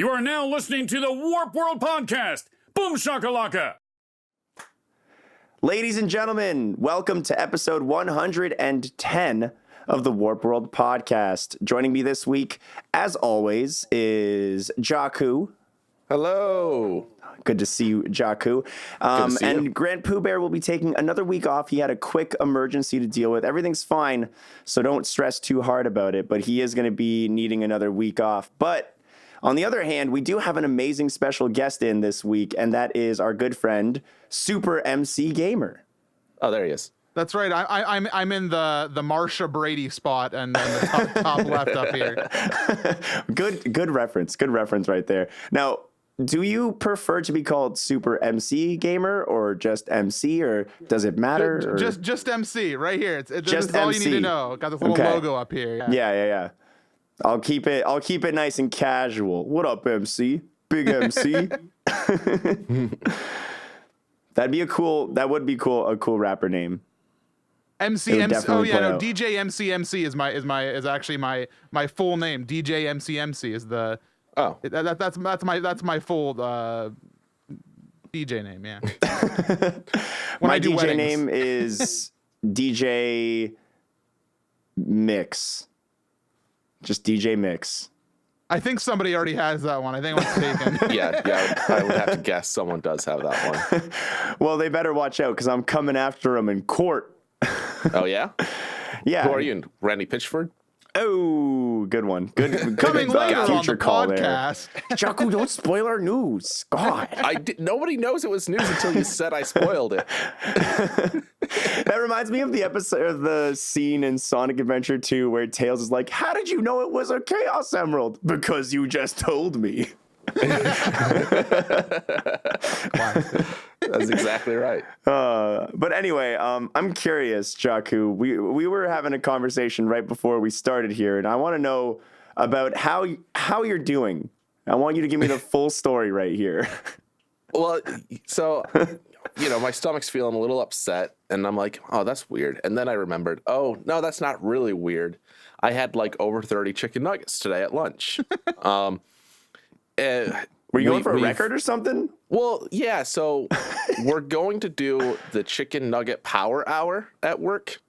You are now listening to the Warp World Podcast. Boom shakalaka. Ladies and gentlemen, welcome to episode 110 of the Warp World Podcast. Joining me this week, as always, is Jaku. Hello. Good to see you, Jaku. And GrandPooBear will be taking another week off. He had a quick emergency to deal with. Everything's fine, so don't stress too hard about it, but he is going to be needing another week off. But on the other hand, we do have an amazing special guest in this week, and that is our good friend, SuperMCGamer. Oh, there he is. That's right. I'm in the Marsha Brady spot and the top left up here. Good reference. Good reference right there. Now, do you prefer to be called SuperMCGamer or just MC, or does it matter? Just MC right here. This Just is all MC. you need to know. Got this little logo up here. Yeah. I'll keep it nice and casual. What up, MC? Big MC. That would be a cool rapper name. MC. Oh yeah, no. DJ MC is actually my full name. DJ MC is the. Oh. That's my full DJ name. Yeah. My DJ weddings. Name is DJ Mix. Just DJ Mix. I think somebody already has that one. I think it was taken. Yeah. I would have to guess someone does have that one. Well, they better watch out because I'm coming after them in court. Oh, yeah? Yeah. Who are you, Randy Pitchford? Oh, good one. Good Coming later future on the call podcast. There. Jaku, don't spoil our news. God. Nobody knows it was news until you said I spoiled it. That reminds me of the episode of the scene in Sonic Adventure 2 where Tails is like, how did you know it was a Chaos Emerald? Because you just told me. That's exactly right. But anyway, I'm curious, Jaku. We were having a conversation right before we started here, and I want to know about how you're doing. I want you to give me the full story right here. Well, so, my stomach's feeling a little upset, and I'm like, oh, that's weird. And then I remembered, oh, no, that's not really weird. I had like over 30 chicken nuggets today at lunch. Were you going for a record or something? Well, yeah. So we're going to do the chicken nugget power hour at work,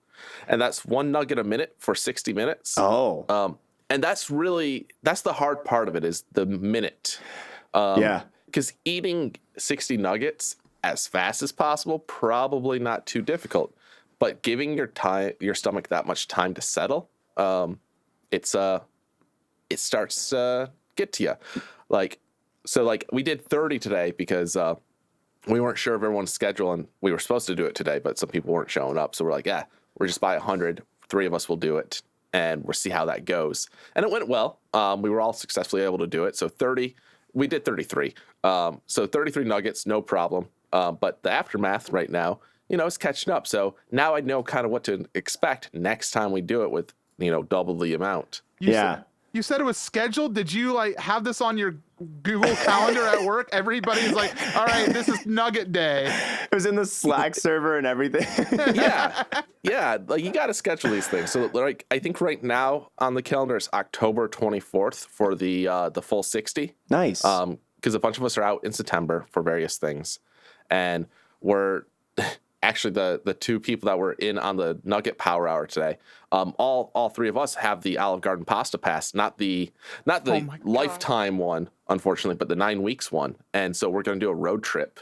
and that's one nugget a minute for 60 minutes. Oh. And that's the hard part of it is the minute. Yeah. Because eating 60 nuggets as fast as possible, probably not too difficult, but giving your stomach that much time to settle, it starts to get to you. So we did 30 today because we weren't sure of everyone's schedule, and we were supposed to do it today, but some people weren't showing up. So we're like, yeah, we're just by 100. 3 of us will do it, and we'll see how that goes. And it went well. We were all successfully able to do it. So 30, we did 33. So 33 nuggets, no problem. But the aftermath right now, is catching up. So now I know kind of what to expect next time we do it with, double the amount. You said it was scheduled. Did you have this on your Google Calendar at work? Everybody's like, all right, this is Nugget Day. It was in the Slack server and everything. Yeah. You got to schedule these things. So I think right now on the calendar is October 24th for the full 60. Nice. Because a bunch of us are out in September for various things, and we're actually the 2 people that were in on the Nugget Power Hour today. All 3 of us have the Olive Garden Pasta Pass, not the lifetime one, unfortunately, but the 9 weeks one. And so we're going to do a road trip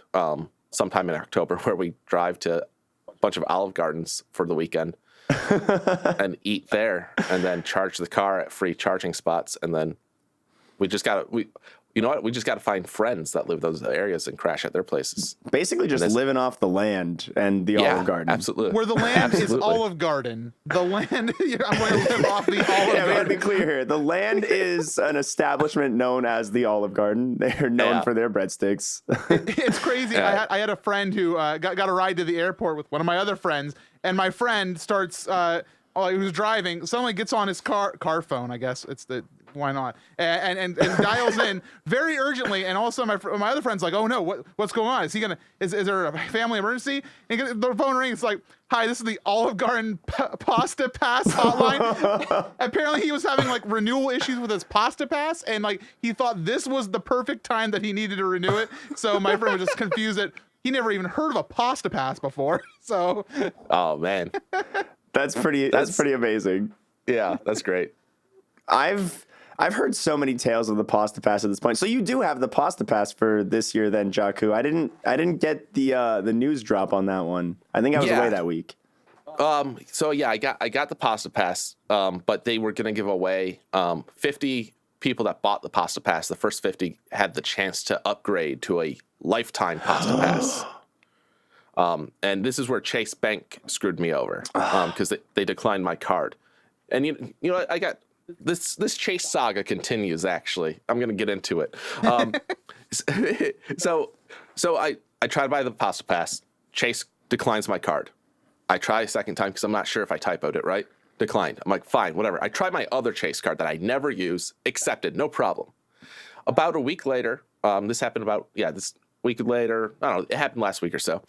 sometime in October where we drive to a bunch of Olive Gardens for the weekend and eat there, and then charge the car at free charging spots, and then we just got to. You know what? We just got to find friends that live those areas and crash at their places. Basically just living off the land and the Olive Garden. Absolutely. Where the land is Olive Garden. The land, I'm going to live off the Olive Garden. Yeah, we got to be clear here. The land is an establishment known as the Olive Garden. They're known for their breadsticks. It's crazy. I had a friend who got a ride to the airport with one of my other friends, and my friend starts... he was driving, suddenly gets on his car phone, I guess. It's the why not? And dials in very urgently, and also my other friend's like, oh no, what's going on? Is there a family emergency? And the phone rings. It's like, hi, this is the Olive Garden Pasta Pass hotline. Apparently he was having like renewal issues with his Pasta Pass, and like he thought this was the perfect time that he needed to renew it. So my friend was just confused that he never even heard of a Pasta Pass before. So, oh man, that's pretty amazing. Yeah, that's great. I've heard so many tales of the Pasta Pass at this point. So you do have the Pasta Pass for this year, then, Jaku. I didn't get the news drop on that one. I think I was away that week. So yeah, I got the Pasta Pass, but they were gonna give away 50 people that bought the Pasta Pass. The first 50 had the chance to upgrade to a lifetime Pasta Pass. And this is where Chase Bank screwed me over because they declined my card. And you know what? I got this Chase saga continues. Actually, I'm gonna get into it. So I try to buy the Pasta Pass. Chase declines my card. I try a second time because I'm not sure if I typoed it right. Declined. I'm like, fine, whatever. I tried my other Chase card that I never use. Accepted, no problem. About a week later, this happened this week later. I don't know. It happened last week or so.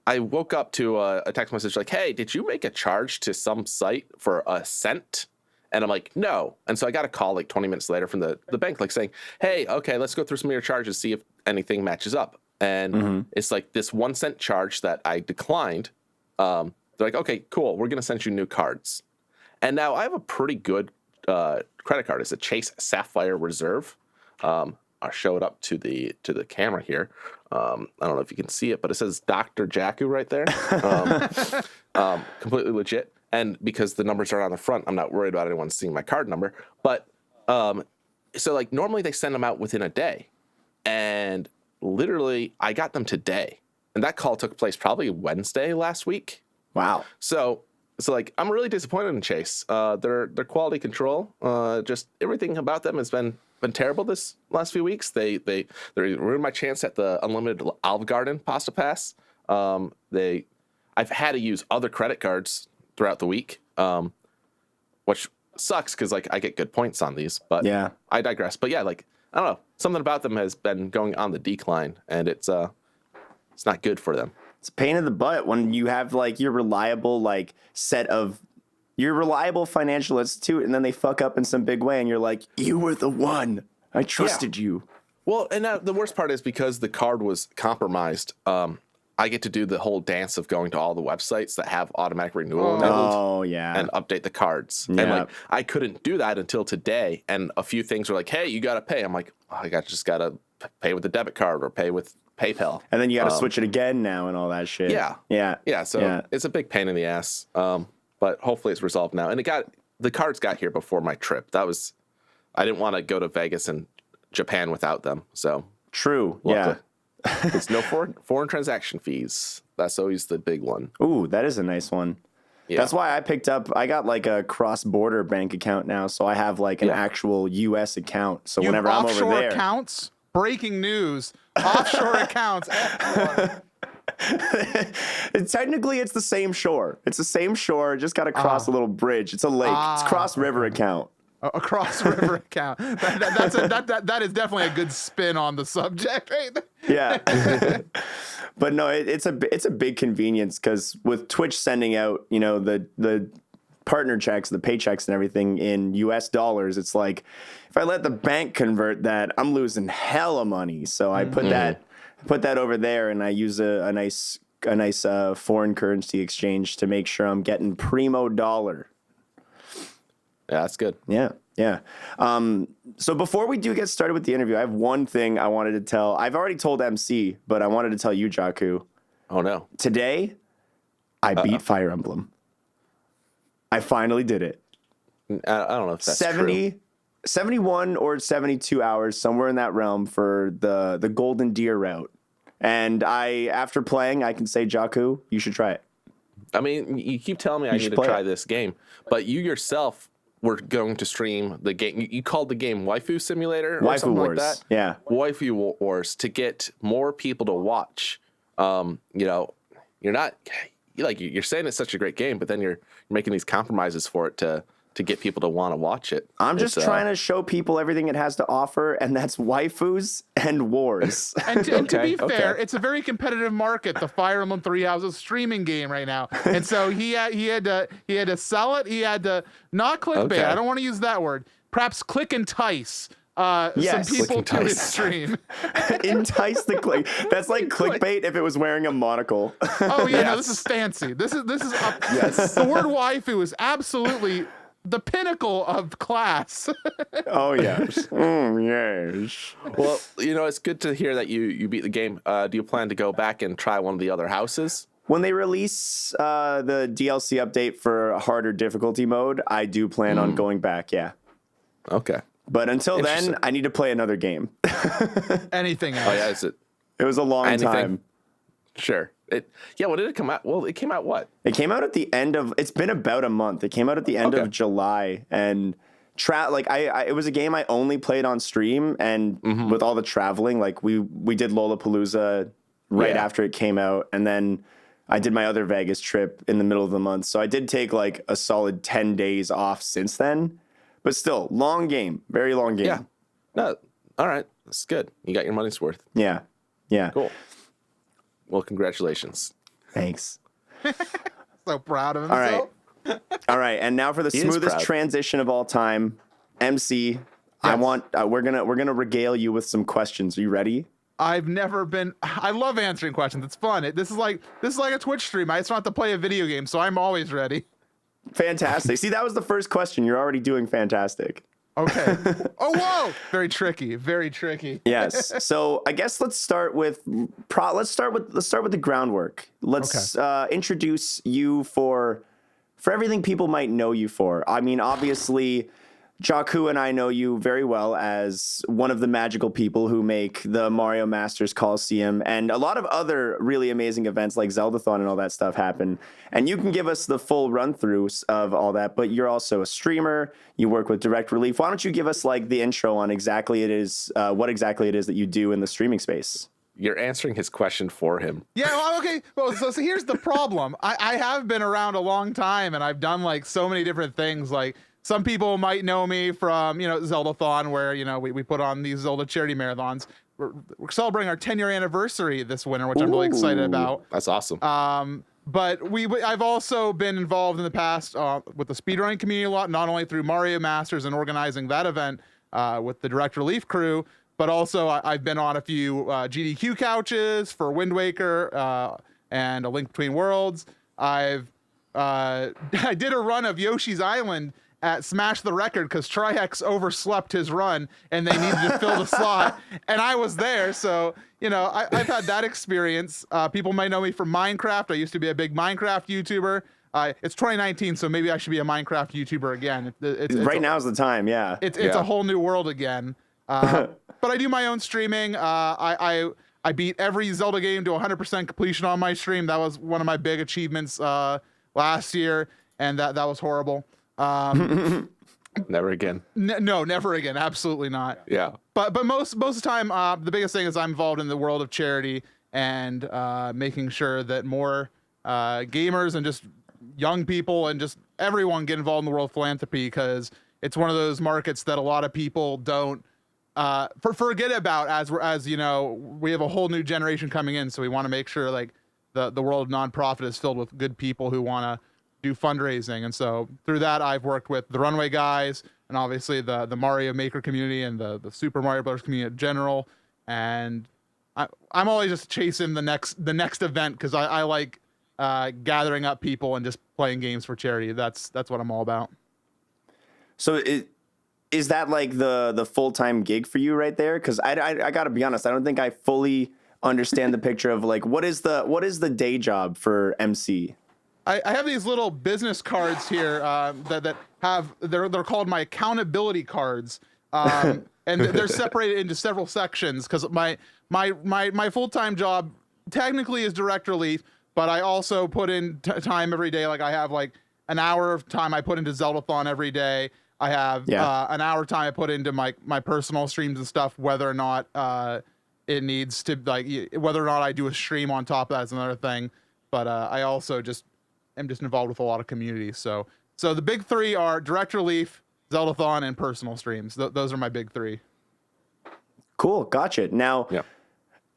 I woke up to a text message like, hey, did you make a charge to some site for a cent? And I'm like, no. And so I got a call like 20 minutes later from the bank, like saying, hey, okay, let's go through some of your charges, see if anything matches up. And it's like this 1 cent charge that I declined. They're like, okay, cool. We're going to send you new cards. And now I have a pretty good credit card. It's a Chase Sapphire Reserve. I'll show it up to the camera here. I don't know if you can see it, but it says Dr. Jaku right there. Completely legit. And because the numbers are on the front, I'm not worried about anyone seeing my card number. But so like normally they send them out within a day. And literally I got them today. And that call took place probably Wednesday last week. Wow. So like I'm really disappointed in Chase. Their quality control, just everything about them has been terrible this last few weeks. They ruined my chance at the unlimited Olive Garden Pasta Pass. I've had to use other credit cards throughout the week, which sucks because like I get good points on these. But yeah, I digress. But yeah, like I don't know, something about them has been going on the decline, and it's not good for them. It's a pain in the butt when you have like your reliable financial institute, and then they fuck up in some big way, and you're like, you were the one. I trusted you. Well, and now the worst part is because the card was compromised, I get to do the whole dance of going to all the websites that have automatic renewal enabled and update the cards. Yeah. And like I couldn't do that until today, and a few things were like, hey, you got to pay. I'm like, I just got to pay with the debit card or pay with PayPal. And then you got to switch it again now and all that shit. Yeah. So it's a big pain in the ass. But hopefully it's resolved now. And the cards got here before my trip. I didn't want to go to Vegas and Japan without them. So true. Yeah. It's no foreign transaction fees. That's always the big one. Ooh, that is a nice one. Yeah. That's why I got like a cross-border bank account now. So I have like an actual U.S. account. So whenever I'm over there. Offshore accounts? Breaking news. Offshore accounts. Technically, it's the same shore. It's the same shore. Just got to cross a little bridge. It's a lake. It's cross river account. A cross river account. That is definitely a good spin on the subject, right? Yeah. But no, it's a big convenience because with Twitch sending out, the partner checks, the paychecks and everything in US dollars, it's like if I let the bank convert that, I'm losing hella money. So I put that over there, and I use a nice foreign currency exchange to make sure I'm getting primo dollar. Yeah, that's good. Yeah. So before we do get started with the interview, I have one thing I wanted to tell. I've already told MC, but I wanted to tell you, Jaku. Oh no. Today, I beat Fire Emblem. I finally did it. I don't know if that's true. 71 or 72 hours, somewhere in that realm for the Golden Deer route. And after playing, I can say, Jaku, you should try it. I mean, you keep telling me I need to try this game, but you yourself were going to stream the game. You called the game Waifu Simulator or something Wars. Like that? Yeah. Waifu Wars to get more people to watch. You're not... You're saying it's such a great game, but then you're making these compromises for it to to get people to want to watch it. I'm just trying to show people everything it has to offer, and that's waifus and wars. And to be fair, it's a very competitive market, the Fire Emblem Three Houses streaming game right now. And so he had to sell it. He had to not clickbait. Okay. I don't want to use that word. Perhaps click entice some people to his stream. Entice the click. That's like clickbait if it was wearing a monocle. Oh yeah, no, this is fancy. This is Yes. The word waifu is absolutely the pinnacle of class. Oh yes. Yes. Well, it's good to hear that you beat the game. Do you plan to go back and try one of the other houses? When they release the DLC update for harder difficulty mode, I do plan on going back. Yeah. Okay. But until then, I need to play another game. Anything else? Oh yeah, is it? It was a long Anything? time. Sure. When did it come out? Well, it came out what? It came out at the end of. It's been about a month. It came out at the end of July, and it was a game I only played on stream, and with all the traveling, like we did Lollapalooza right after it came out, and then I did my other Vegas trip in the middle of the month. So I did take like a solid 10 days off since then, but still long game, very long game. Yeah. No. All right. That's good. You got your money's worth. Yeah. Cool. Well, congratulations. Thanks. So proud of himself. All right, and now for the smoothest transition of all time, MC. Yes. I want we're gonna regale you with some questions. Are you ready? I've never been. I love answering questions. It's fun. This is like a Twitch stream. I just don't have to play a video game, so I'm always ready. Fantastic. See, that was the first question. You're already doing fantastic. Okay. Oh, whoa! Very tricky. Very tricky. Yes. So I guess let's start with the groundwork. Let's introduce you for everything people might know you for. I mean, obviously, Jaku and I know you very well as one of the magical people who make the Mario Masters Colosseum and a lot of other really amazing events like Zeldathon and all that stuff happen. And you can give us the full run through of all that, but you're also a streamer. You work with Direct Relief. Why don't you give us like the intro on what exactly it is that you do in the streaming space? You're answering his question for him. Yeah, well, okay. Well, so here's the problem. I have been around a long time, and I've done like so many different things. Like some people might know me from, Zeldathon, where, we put on these Zelda charity marathons. We're celebrating our 10-year anniversary this winter, which I'm really excited about. That's awesome. But I've also been involved in the past with the speedrunning community a lot, not only through Mario Masters and organizing that event with the Direct Relief crew, but also I've been on a few GDQ couches for Wind Waker and A Link Between Worlds. I did a run of Yoshi's Island at Smash the Record because Trihex overslept his run and they needed to fill the slot, and I was there. So, I've had that experience. People might know me from Minecraft. I used to be a big Minecraft YouTuber. It's 2019, so maybe I should be a Minecraft YouTuber again. Now's the time, yeah. It's a whole new world again. But I do my own streaming. I beat every Zelda game to 100% completion on my stream. That was one of my big achievements last year, and that was horrible. Never again. No, never again. Absolutely not. Yeah. But most of the time, the biggest thing is I'm involved in the world of charity and making sure that more gamers and just young people and just everyone get involved in the world of philanthropy, because it's one of those markets that a lot of people don't forget about as we have a whole new generation coming in. So we want to make sure like the world of nonprofit is filled with good people who want to do fundraising. And so through that, I've worked with the Runway guys and obviously the Mario Maker community and the Super Mario Bros. Community in general. And I'm always just chasing the next event because I like gathering up people and just playing games for charity. That's what I'm all about. So is that like the full-time gig for you right there? Because I got to be honest, I don't think I fully understand the picture of like what is the day job for MC? I have these little business cards here that have they're called my accountability cards, and they're separated into several sections because my full-time job technically is Direct Relief, but I also put in time every day. Like I have like an hour of time I put into Zeldathon every day. I have an hour time I put into my personal streams and stuff, whether or not it needs to whether or not I do a stream on top of that is another thing. But I also am just involved with a lot of communities. So So the big three are Direct Relief, Zeldathon, and personal streams. Those are my big three. Cool. Gotcha. Now,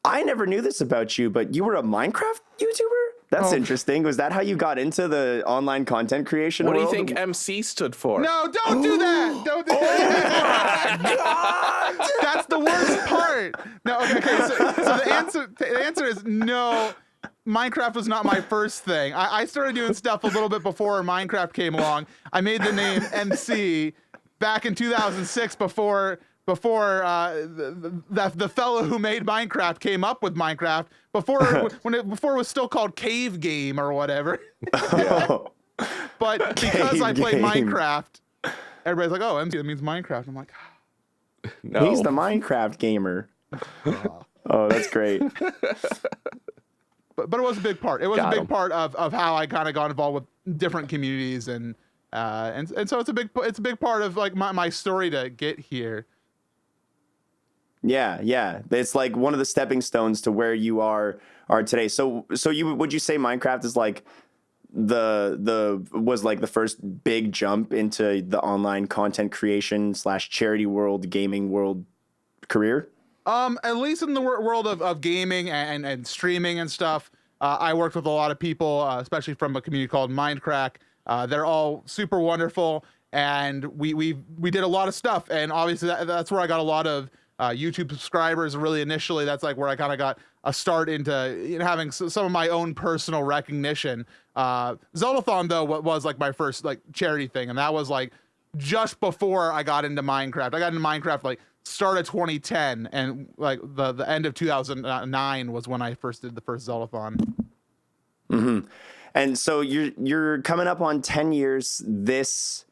I never knew this about you, but you were a Minecraft YouTuber? That's interesting. Was that how you got into the online content creation What world? do you think MC stood for? No, don't do that. Don't do that. God! That's the worst part. No, okay. So the answer is no. Minecraft was not my first thing. I started doing stuff a little bit before Minecraft came along. I made the name MC back in 2006 before the fellow who made Minecraft came up with Minecraft, before it was still called Cave Game or whatever. But because I played Minecraft, everybody's like, "Oh, MC, that means Minecraft." I'm like, No. He's the Minecraft gamer. Oh, that's great. But it was a big part. It was a big part of how I kind of got involved with different communities and so it's a big part of like my story to get here. Yeah. It's like one of the stepping stones to where you are today. So would you say Minecraft is like was like the first big jump into the online content creation / charity world, gaming world career? At least in the world of gaming and streaming and stuff, I worked with a lot of people, especially from a community called Mindcrack. They're all super wonderful, and we did a lot of stuff. And obviously, that's where I got a lot of YouTube subscribers. Really, initially, that's like where I kind of got a start into having some of my own personal recognition. Zeldathon though was like my first like charity thing, and that was like just before I got into Minecraft. I got into Minecraft like start of 2010, and like the end of 2009 was when I first did the first Zeldathon. Mm-hmm. And so you're coming up on 10 years this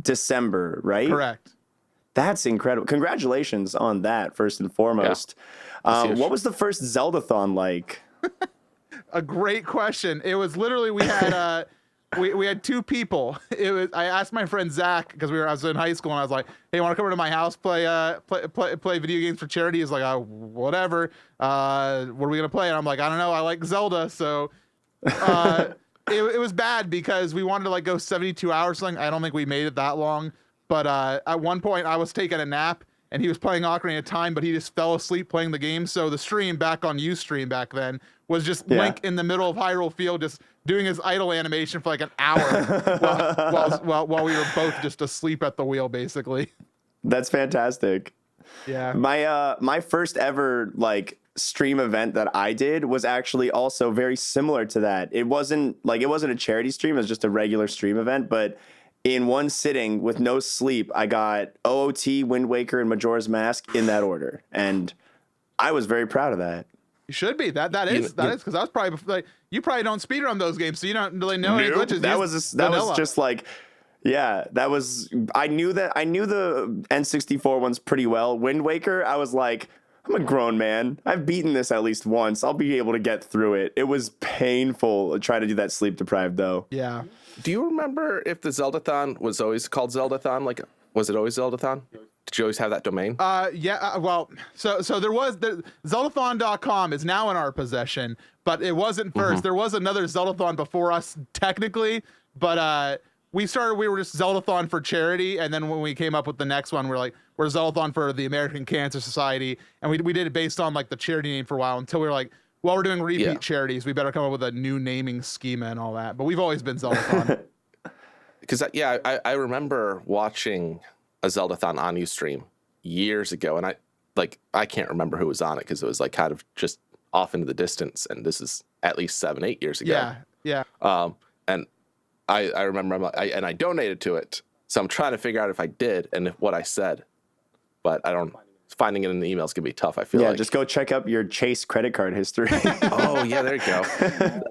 December, right? Correct. That's incredible. Congratulations on that, first and foremost. What was the first Zeldathon like? A great question. It was literally, we had we had two people. I asked my friend Zach, because I was in high school, and I was like, "Hey, want to come over to my house, play video games for charity?" He's like, "Whatever. What are we gonna play?" And I'm like, "I don't know. I like Zelda." So it was bad because we wanted to like go 72 hours or something. I don't think we made it that long. But at one point, I was taking a nap, and he was playing Ocarina of Time, but he just fell asleep playing the game. So the stream back on Ustream back then was just Link in the middle of Hyrule Field, just doing his idle animation for like an hour while we were both just asleep at the wheel, basically. That's fantastic. Yeah. My first ever like stream event that I did was actually also very similar to that. It wasn't a charity stream, it was just a regular stream event, but in one sitting with no sleep, I got OOT, Wind Waker, and Majora's Mask in that order, and I was very proud of that. You should be. That is because I was probably like, you probably don't speedrun those games, so you don't really know any glitches. That was just like, that was. I knew the N64 ones pretty well. Wind Waker, I was like, I'm a grown man. I've beaten this at least once. I'll be able to get through it. It was painful to try to do that sleep deprived though. Yeah. Do you remember if the Zeldathon was always called Zeldathon? Like, was it always Zeldathon? Did you always have that domain? Well, so there was Zeldathon.com is now in our possession, but it wasn't first. Mm-hmm. There was another Zeldathon before us technically, but we were just Zeldathon for charity, and then when we came up with the next one, we're Zeldathon for the American Cancer Society, and we did it based on like the charity name for a while until we were like, well, we're doing repeat charities, we better come up with a new naming schema and all that. But we've always been Zeldathon. Because I remember watching a Zeldathon on Ustream years ago, and I can't remember who was on it because it was like kind of just off into the distance, and this is at least 7-8 years ago. Yeah. And I remember I donated to it, so I'm trying to figure out if I did and what I said, but I don't. Finding it in the emails can be tough. I feel like. Just go check up your Chase credit card history. Oh yeah, there you go.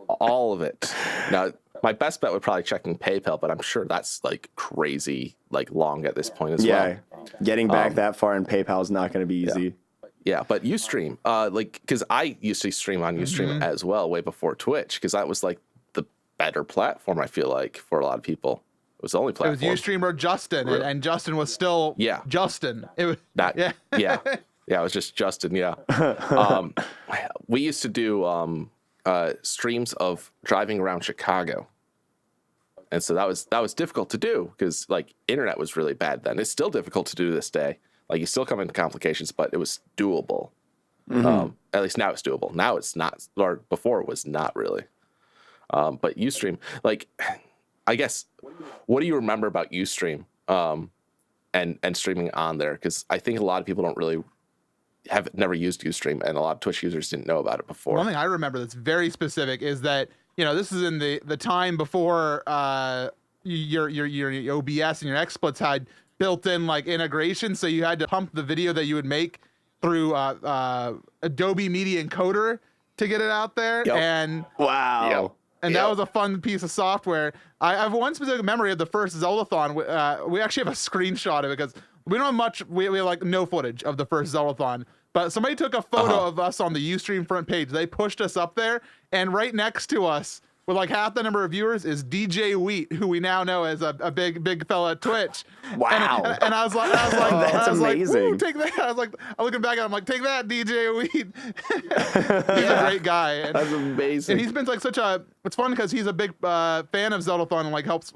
All of it. Now, my best bet would probably checking PayPal, but I'm sure that's like crazy, like long at this point as well. Yeah, getting back that far in PayPal is not going to be easy. Yeah, but Ustream, because I used to stream on Ustream as well, way before Twitch, because that was like the better platform. I feel like for a lot of people. It was the only platform. It was Ustream or Justin, and Justin was still Justin. It was it was just Justin. Yeah. We used to do streams of driving around Chicago. And so that was difficult to do because like internet was really bad then. It's still difficult to do this day. Like you still come into complications, but it was doable. At least now it's doable. Now it's not, or before it was not really. But Ustream, like, I guess, what do you remember about Ustream and streaming on there? Because I think a lot of people don't really have never used Ustream, and a lot of Twitch users didn't know about it before. One thing I remember that's very specific is that, this is in the time before your OBS and your XSplits had built-in like integration, so you had to pump the video that you would make through Adobe Media Encoder to get it out there. Yep. And Wow. Yep. And that was a fun piece of software. I have one specific memory of the first Zeldathon. We actually have a screenshot of it because we don't have much. We have like no footage of the first Zeldathon. But somebody took a photo of us on the Ustream front page. They pushed us up there, and right next to us, with like half the number of viewers, is DJ Wheat, who we now know as a big fella at Twitch. Wow. And I was like, That's amazing. Like, take that. I was like, I'm looking back at him, like, take that, DJ Wheat. He's a great guy. And, That's amazing. and he's been like it's fun because he's a big fan of Zeldathon and like helps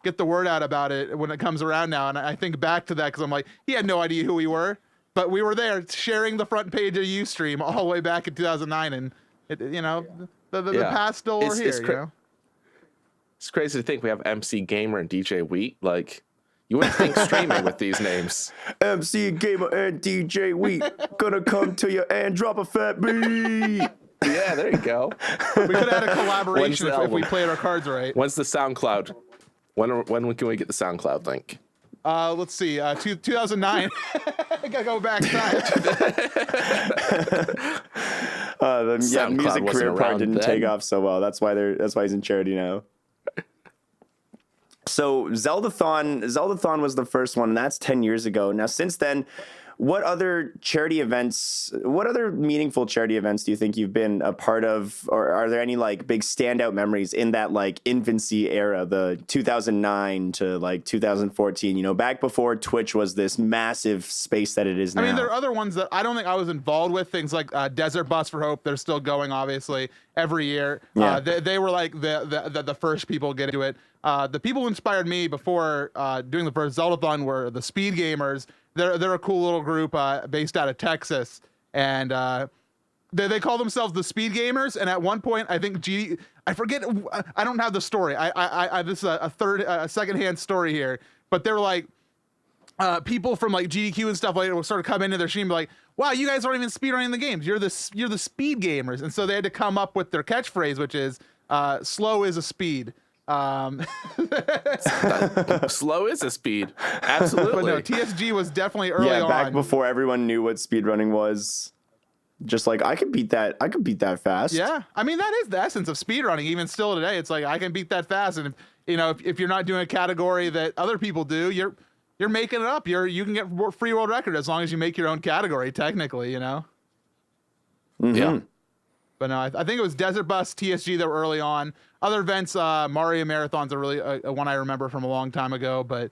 get the word out about it when it comes around now. And I think back to that because I'm like, he had no idea who we were, but we were there sharing the front page of Ustream all the way back in 2009. And the past still were here, It's crazy to think we have MCGamer and DJ Wheat. Like, you wouldn't think streaming with these names. MCGamer and DJ Wheat gonna come to you and drop a fat beat. Yeah, there you go. We could have had a collaboration if we played our cards right. When's the SoundCloud? When can we get the SoundCloud link? Let's see, 2009. I gotta go back time. The music wasn't career part around didn't then. take off so well. That's why he's in charity now. So Zeldathon was the first one, and that's 10 years ago. Now, since then, what other meaningful charity events do you think you've been a part of, or are there any like big standout memories in that like infancy era, the 2009 to like 2014, back before Twitch was this massive space that it is now? I mean, there are other ones that I don't think I was involved with, things like Desert Bus for Hope. They're still going, obviously, every year. Yeah. They were like the first people to get into it. The people who inspired me before doing the first Zeldathon were the Speed Gamers. They're a cool little group based out of Texas, and they call themselves the Speed Gamers. And at one point, I think I forget. I don't have the story. This is a secondhand story here, but they were like people from like GDQ and stuff like that would sort of come into their stream and be like, "Wow, you guys aren't even speedrunning the games. You're the Speed Gamers." And so they had to come up with their catchphrase, which is "Slow is a speed." Slow is a speed. Absolutely. But no, TSG was definitely early on. Yeah, back before everyone knew what speedrunning was. Just like, I could beat that fast. Yeah, I mean, that is the essence of speedrunning. Even still today, it's like, I can beat that fast. And if you're not doing a category that other people do, you're making it up. You can get free world record as long as you make your own category, technically, Mm-hmm. Yeah. But no, I think it was Desert Bus, TSG that were early on. Other events, Mario Marathons are really one I remember from a long time ago. But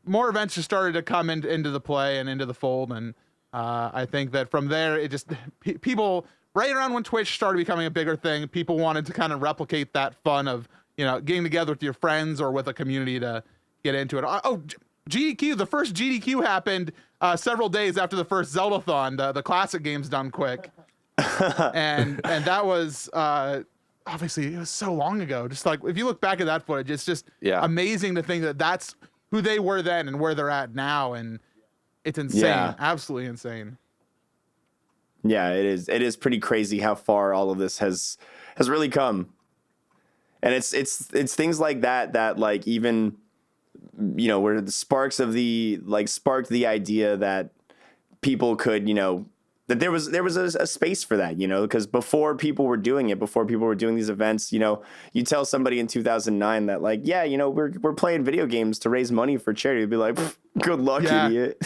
more events just started to come into the play and into the fold. And I think that from there, it just people right around when Twitch started becoming a bigger thing, people wanted to kind of replicate that fun of getting together with your friends or with a community to get into it. GDQ, the first GDQ happened several days after the first Zeldathon, the classic games done quick. and that was obviously it was so long ago. Just like if you look back at that footage, it's just amazing to think that that's who they were then and where they're at now, and it's insane, absolutely insane. Yeah, it is. It is pretty crazy how far all of this has really come, and it's things like that like even where the sparks of sparked the idea that people could that there was a space for that, because before people were doing these events, you tell somebody in 2009 that like, we're playing video games to raise money for charity. They'd be like, good luck, idiot.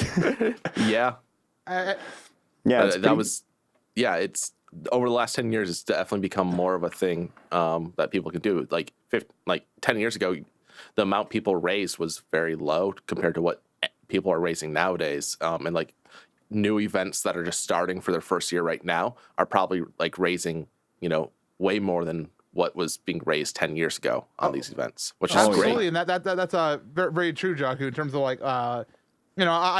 Yeah. It's over the last 10 years, it's definitely become more of a thing that people can do. Like 10 years ago, the amount people raised was very low compared to what people are raising nowadays. And like new events that are just starting for their first year right now are probably like raising, way more than what was being raised 10 years ago on these events, which is Absolutely, great. and that's very, very true, Jaku, in terms of like, I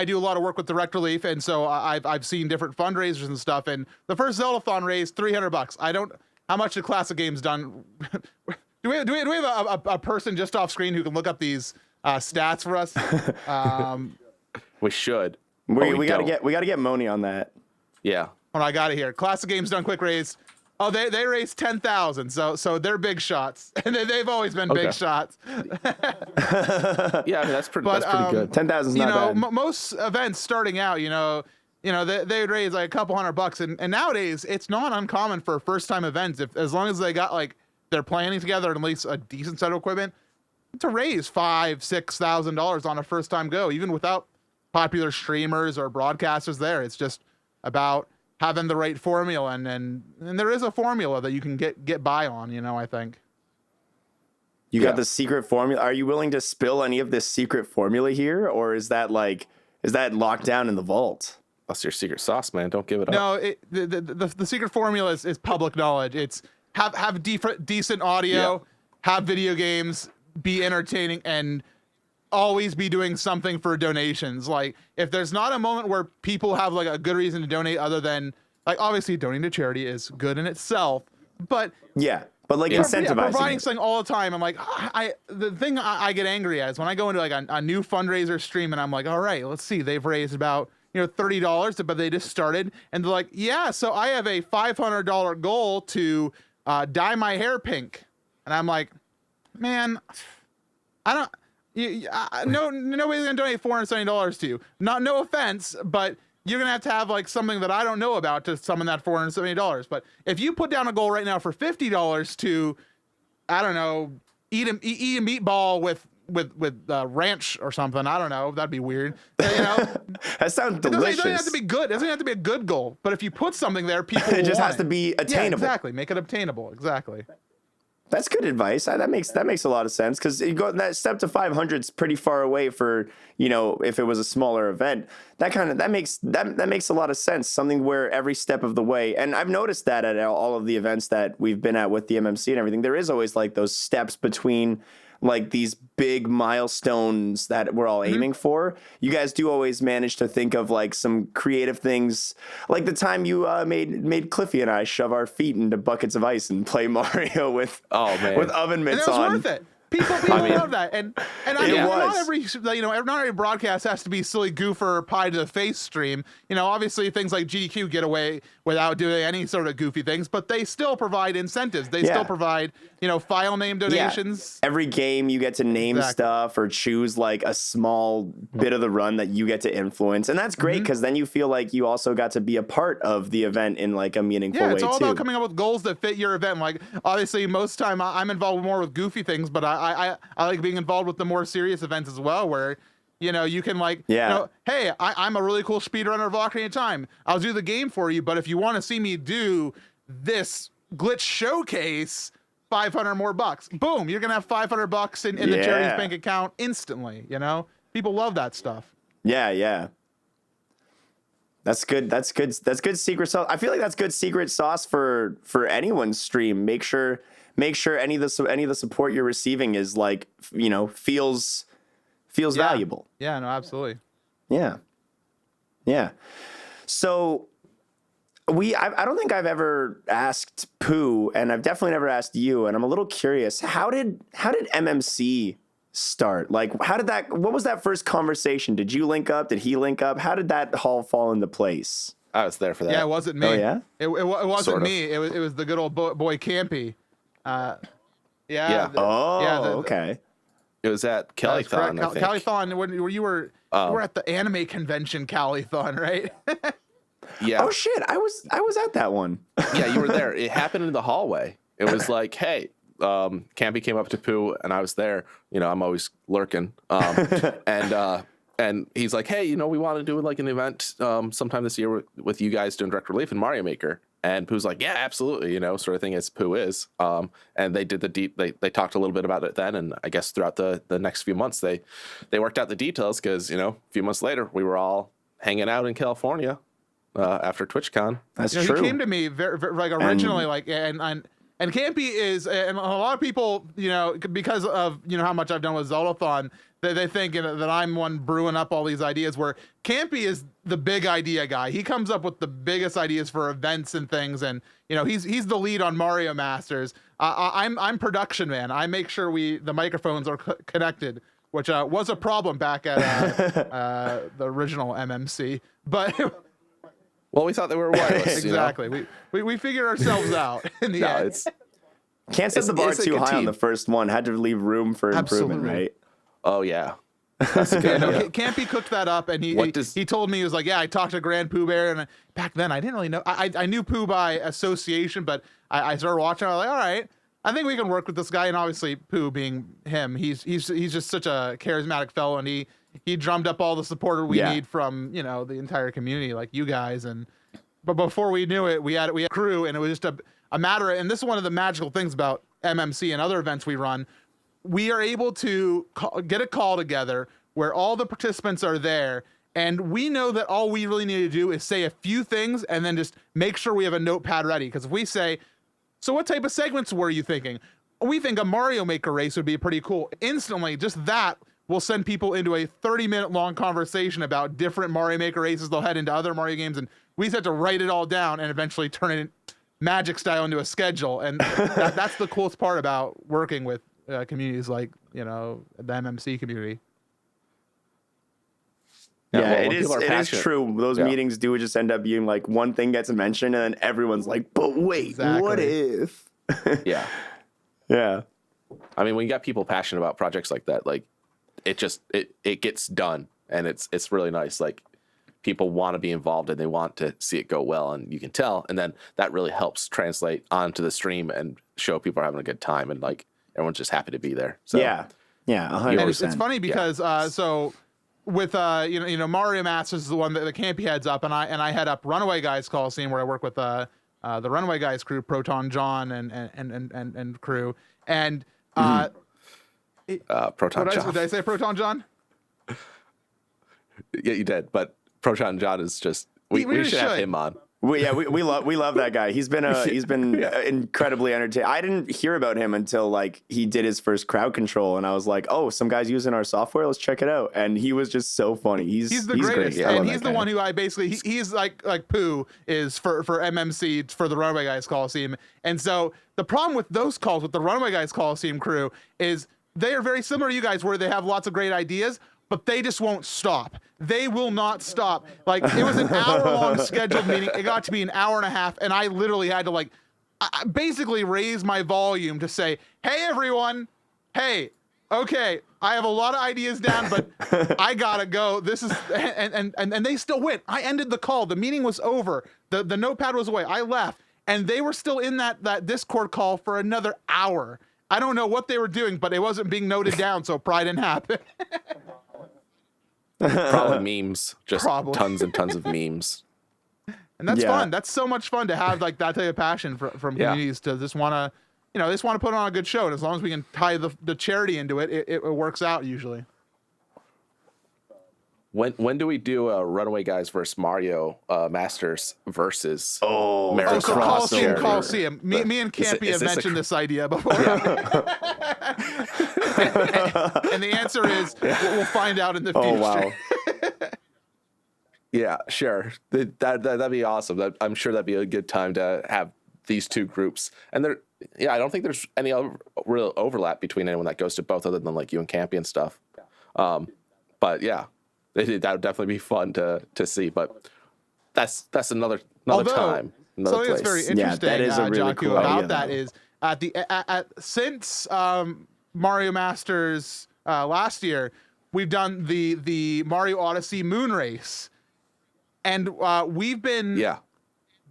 do a lot of work with Direct Relief, and so I've seen different fundraisers and stuff. And the first Zeldathon raised $300. How much the Classic Games done? do we have a person just off screen who can look up these stats for us? We should. We gotta get Moni on that. Yeah. Oh, I got it here. Classic Games done quick raise. Oh, they raised 10,000. So they're big shots, and they've always been big shots. Yeah, I mean, that's pretty good. 10,000 is not bad. Most events starting out, they would raise like a couple $100, and nowadays it's not uncommon for first time events, as long as they got like they're planning together and at least a decent set of equipment, to raise $5,000-$6,000 on a first time go, even without popular streamers or broadcasters there. It's just about having the right formula, and there is a formula that you can get by on, I think. You got the secret formula. Are you willing to spill any of this secret formula here, or is that locked down in the vault? That's your secret sauce, man. Don't give it up. No, the secret formula is public knowledge. It's have decent audio, have video games, be entertaining, and always be doing something for donations. Like, if there's not a moment where people have like a good reason to donate other than, like, obviously donating to charity is good in itself, but incentivizing providing it. something all the time. I'm like, the thing I get angry at is when I go into like a new fundraiser stream and I'm like, all right, let's see, they've raised about $30, but they just started, and they're like, yeah, so I have a $500 goal to dye my hair pink, and I'm like, man, I don't. Nobody's gonna donate $470 to you. No offense, but you're gonna have like something that I don't know about to summon that $470. But if you put down a goal right now for $50 to, I don't know, eat a meatball with ranch or something, I don't know, that'd be weird. That sounds delicious. It doesn't have to be good. It doesn't have to be a good goal. But if you put something there, people it just want has to be attainable. Yeah, exactly. Make it obtainable. Exactly. That's good advice. That makes a lot of sense, because that step to 500 is pretty far away for, if it was a smaller event. That makes a lot of sense. Something where every step of the way, and I've noticed that at all of the events that we've been at with the MMC and everything, there is always like those steps between like these big milestones that we're all aiming for. You guys do always manage to think of like some creative things, like the time you made Cliffy and I shove our feet into buckets of ice and play Mario with oven mitts on. And it was worth it. People love that, and I mean, not every broadcast has to be silly goofer pie to the face stream. Obviously things like GDQ get away without doing any sort of goofy things, but they still provide incentives. They still provide file name donations. Yeah. Every game you get to name stuff or choose like a small bit of the run that you get to influence, and that's great because then you feel like you also got to be a part of the event in like a meaningful way too. Yeah, it's all about coming up with goals that fit your event. Like, obviously most time I'm involved more with goofy things, but I like being involved with the more serious events as well, where you can like, hey, I'm a really cool speedrunner of Ocarina of Time. I'll do the game for you, but if you want to see me do this glitch showcase, $500 more. Boom, you're gonna have $500 in the charity's bank account instantly. People love that stuff. Yeah. That's good. That's good secret sauce. I feel like that's good secret sauce for anyone's stream. Make sure any of the support you're receiving is like, feels valuable. Yeah, no, absolutely. Yeah. So I don't think I've ever asked Pooh, and I've definitely never asked you, and I'm a little curious. How did MMC start? Like, what was that first conversation? Did you link up? Did he link up? How did that all fall into place? I was there for that. Yeah, it wasn't me. Oh, yeah? It wasn't sort of me. It was the good old boy Campy. Okay. It was at Calithon, I think. Calithon, where you were at the anime convention Calithon, right? Yeah. Oh shit, I was at that one. Yeah, you were there. It happened in the hallway. It was like, hey, Campy came up to Pooh, and I was there. I'm always lurking. And he's like, hey, we want to do like an event sometime this year with you guys doing Direct Relief and Mario Maker. And Pooh's like, yeah, absolutely, sort of thing as Pooh is. And they did they talked a little bit about it then. And I guess throughout the next few months, they worked out the details because, a few months later, we were all hanging out in California after TwitchCon. That's true. He came to me very, like originally, and And Campy is, and a lot of people, because of, how much I've done with Zeldathon, they think that I'm one brewing up all these ideas, where Campy is the big idea guy. He comes up with the biggest ideas for events and things. And, he's the lead on Mario Masters. I'm production man. I make sure the microphones are connected, which was a problem back at the original MMC. But well, we thought they were wireless. Exactly. We figured ourselves out in the end. Can't set the bar too high on the first one. Had to leave room for improvement, right? Oh yeah. That's good. Campy cooked that up, and he told me, he was like, yeah, I talked to GrandPooBear, and back then I didn't really know. I knew Pooh by association, but I started watching. I was like, all right, I think we can work with this guy. And obviously, Pooh being him, he's just such a charismatic fellow, and he drummed up all the support we need from the entire community, like you guys. But before we knew it, we had crew, and it was just a matter. And this is one of the magical things about MMC and other events we run. We are able to get a call together where all the participants are there, and we know that all we really need to do is say a few things and then just make sure we have a notepad ready. Because if we say, so what type of segments were you thinking? We think a Mario Maker race would be pretty cool. Instantly, just that will send people into a 30-minute long conversation about different Mario Maker races. They'll head into other Mario games, and we just have to write it all down and eventually turn it magic style into a schedule. And that's the coolest part about working with communities like the MMC community. Yeah, it is true. Those meetings do just end up being like one thing gets mentioned and then everyone's like, but wait, what if? Yeah. Yeah. I mean, when you got people passionate about projects like that, like it gets done, and it's really nice. Like people want to be involved and they want to see it go well, and you can tell. And then that really helps translate onto the stream and show people are having a good time, and like everyone's just happy to be there. So yeah, 100%. And it's funny because so with Mario Masters is the one that the Campy heads up, and I head up Runaway Guys Colosseum, where I work with the Runaway Guys crew, Proton John and crew, and Proton John. Did I say Proton John? Yeah, you did. But Proton John is just we should have him on. We love that guy. He's been incredibly entertaining. I didn't hear about him until like he did his first crowd control, and I was like, oh, some guy's using our software. Let's check it out. And he was just so funny. He's the greatest, great. And he's the one who I basically he's like Pooh is for MMC for the Runaway Guys Colosseum. And so the problem with those calls with the Runaway Guys Colosseum crew is they are very similar to you guys, where they have lots of great ideas, but they just won't stop. They will not stop. Like, it was an hour-long scheduled meeting. It got to be an hour and a half, and I literally had to, like, I basically raise my volume to say, hey, everyone, hey, okay, I have a lot of ideas down, but I gotta go. This is, and they still went. I ended the call. The meeting was over. The notepad was away. I left, and they were still in that Discord call for another hour. I don't know what they were doing, but it wasn't being noted down, so it probably didn't happen. Probably memes, just tons and tons of memes. And that's fun. That's so much fun to have like that type of passion from communities to just want to, they just want to put on a good show. And as long as we can tie the charity into it, it works out usually. When do we do a Runaway Guys versus Mario Masters versus Mario Colosseum? Me and Campy have mentioned this idea before. And the answer is we'll find out in the future. Oh, wow. Yeah, sure. That'd be awesome. I'm sure that'd be a good time to have these two groups. And I don't think there's any real overlap between anyone that goes to both, other than like you and Campy and stuff. But yeah, that would definitely be fun to see. But that's another time, another something place. That's very interesting. That is a really Jaku, cool about idea, that is since Mario Masters last year, we've done the Mario Odyssey Moon Race, and we've been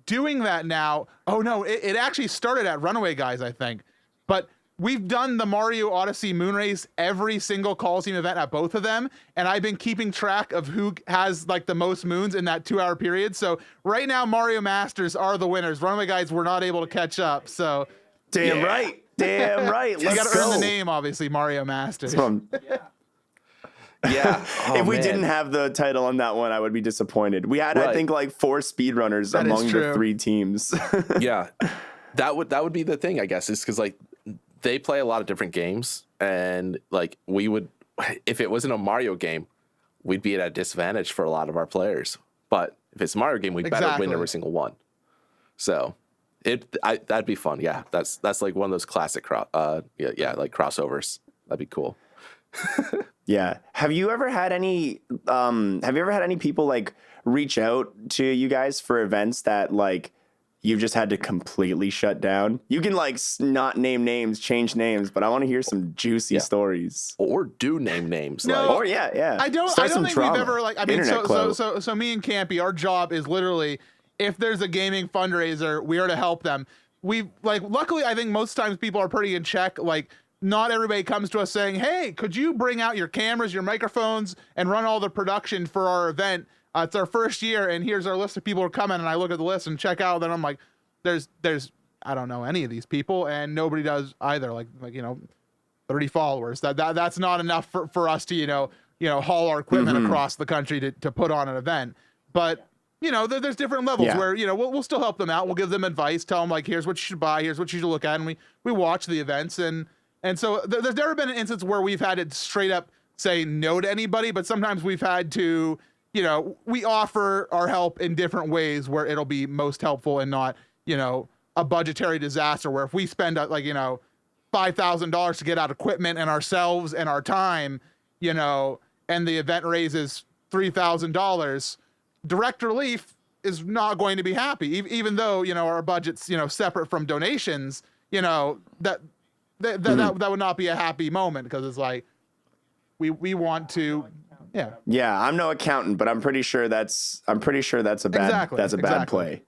doing that now. Oh no, it actually started at Runaway Guys, I think, but we've done the Mario Odyssey Moon Race every single Colosseum event at both of them, and I've been keeping track of who has like the most moons in that 2-hour period. So right now, Mario Masters are the winners. Runaway Guys were not able to catch up. So damn right. You got to earn the name, obviously, Mario Masters. Yeah. If we didn't have the title on that one, I would be disappointed. We had, I think, like 4 speedrunners among the 3 teams. Yeah. That would be the thing, I guess, is because like they play a lot of different games, and like we would, if it wasn't a Mario game, we'd be at a disadvantage for a lot of our players. But if it's a Mario game, we'd better win every single one. So that'd be fun. Yeah, that's like one of those classic like crossovers. That'd be cool. Yeah. Have you ever had any people like reach out to you guys for events that like you've just had to completely shut down? You can like not name names, change names, but I want to hear some juicy stories. Or do name names. No, like, or yeah. I don't think we've ever like. I mean, so me and Campy, our job is literally if there's a gaming fundraiser, we are to help them. We like. Luckily, I think most times people are pretty in check. Like, not everybody comes to us saying, "Hey, could you bring out your cameras, your microphones, and run all the production for our event? It's our first year, and here's our list of people who are coming." And I look at the list and check out. Then I'm like, "There's I don't know any of these people, and nobody does either." Like 30 followers. That's not enough for us to haul our equipment across the country to put on an event. But there's different levels where we'll still help them out. We'll give them advice, tell them like, here's what you should buy, here's what you should look at, and we watch the events and so there's never been an instance where we've had to straight up say no to anybody, but sometimes we've had to, we offer our help in different ways where it'll be most helpful and not, a budgetary disaster where if we spend $5,000 to get out equipment and ourselves and our time, and the event raises $3,000, Direct Relief is not going to be happy, even though, our budget's, separate from donations, that would not be a happy moment because it's like we want to I'm no accountant, but I'm pretty sure that's a bad bad play.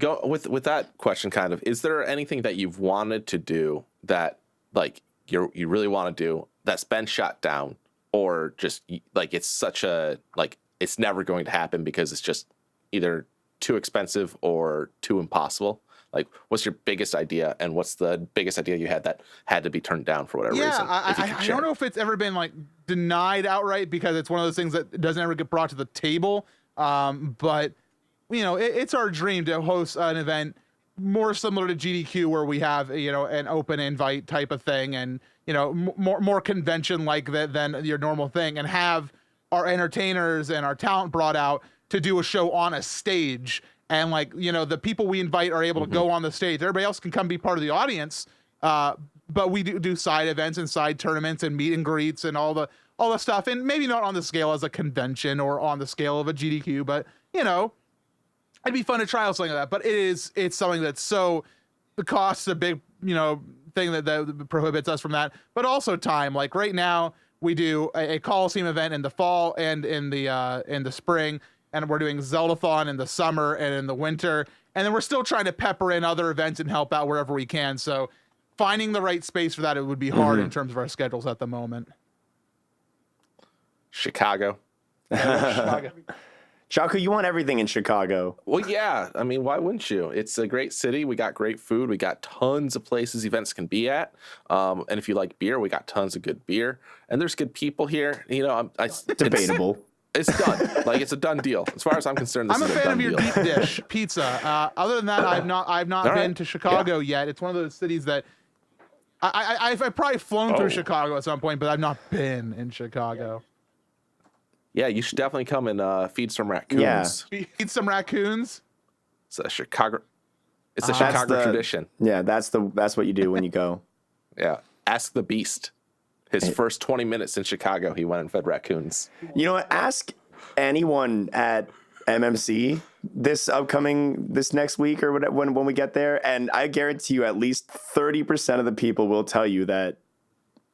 With that question, kind of, is there anything that you've wanted to do that like you really want to do that's been shut down, or just like it's such a like it's never going to happen because it's just either too expensive or too impossible? Like, what's your biggest idea, and what's the biggest idea you had that had to be turned down for whatever reason? I don't know if it's ever been like denied outright because it's one of those things that doesn't ever get brought to the table. But it's our dream to host an event more similar to GDQ where we have an open invite type of thing, and more convention like that than your normal thing, and have our entertainers and our talent brought out to do a show on a stage. And like, the people we invite are able to go on the stage. Everybody else can come be part of the audience. But we do side events and side tournaments and meet and greets and all the stuff. And maybe not on the scale as a convention or on the scale of a GDQ, but it'd be fun to try out something like that. But it's something that's the cost's a big, thing that prohibits us from that. But also time. Like right now we do a Colosseum event in the fall and in the spring. And we're doing Zeldathon in the summer and in the winter. And then we're still trying to pepper in other events and help out wherever we can. So finding the right space for that, it would be hard in terms of our schedules at the moment. Chicago. Jaku, you want everything in Chicago. Well, yeah. I mean, why wouldn't you? It's a great city. We got great food. We got tons of places events can be at. And if you like beer, we got tons of good beer. And there's good people here. Debatable. It's done. Like, it's a done deal. As far as I'm concerned, I'm a fan of your deep dish pizza. Other than that, I've not been to Chicago yet. It's one of those cities that I've probably flown through Chicago at some point, but I've not been in Chicago. Yeah, you should definitely come and feed some raccoons. Yeah. Feed some raccoons? It's a Chicago tradition. Yeah, that's what you do when you go. Yeah. Ask the Beast. His first 20 minutes in Chicago, he went and fed raccoons. You know what? Ask anyone at MMC this next week or whatever, when we get there, and I guarantee you at least 30% of the people will tell you that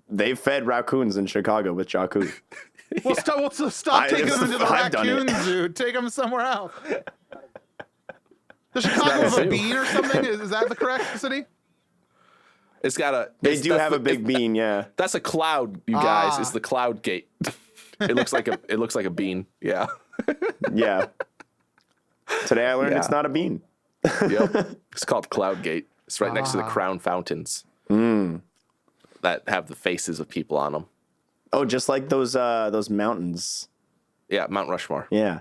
they've fed raccoons in Chicago with Jaku. Well, stop taking them into the raccoon zoo. Take them somewhere else. The Chicago have a bean or something? Is that the correct city? It's got a. They do have a big bean, yeah. That's a cloud, you guys. It's the cloud gate. It looks like a bean. Yeah. Yeah. Today I learned it's not a bean. Yep. It's called Cloud Gate. It's right next to the Crown Fountains that have the faces of people on them. Oh, just like those mountains. Yeah, Mount Rushmore. Yeah.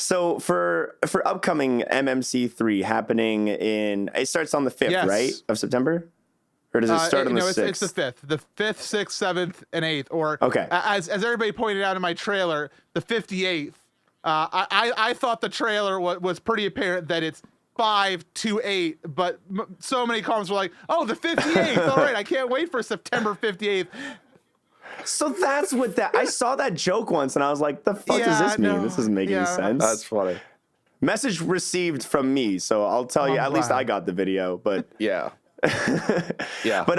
So for upcoming MMC3 happening it starts on the 5th, right, of September? Or does it start on the 6th? It's the 5th. The 5th, 6th, 7th, and 8th. Or okay. As everybody pointed out in my trailer, the 58th. I thought the trailer was pretty apparent that it's 5 to 8, but so many comments were like, "Oh, the 58th! All right, I can't wait for September 58th." So that's what I saw that joke once, and I was like, "The fuck does this mean? No, this doesn't make any sense." That's funny. Message received from me, so I'll tell you. At least I got the video, but yeah, yeah. But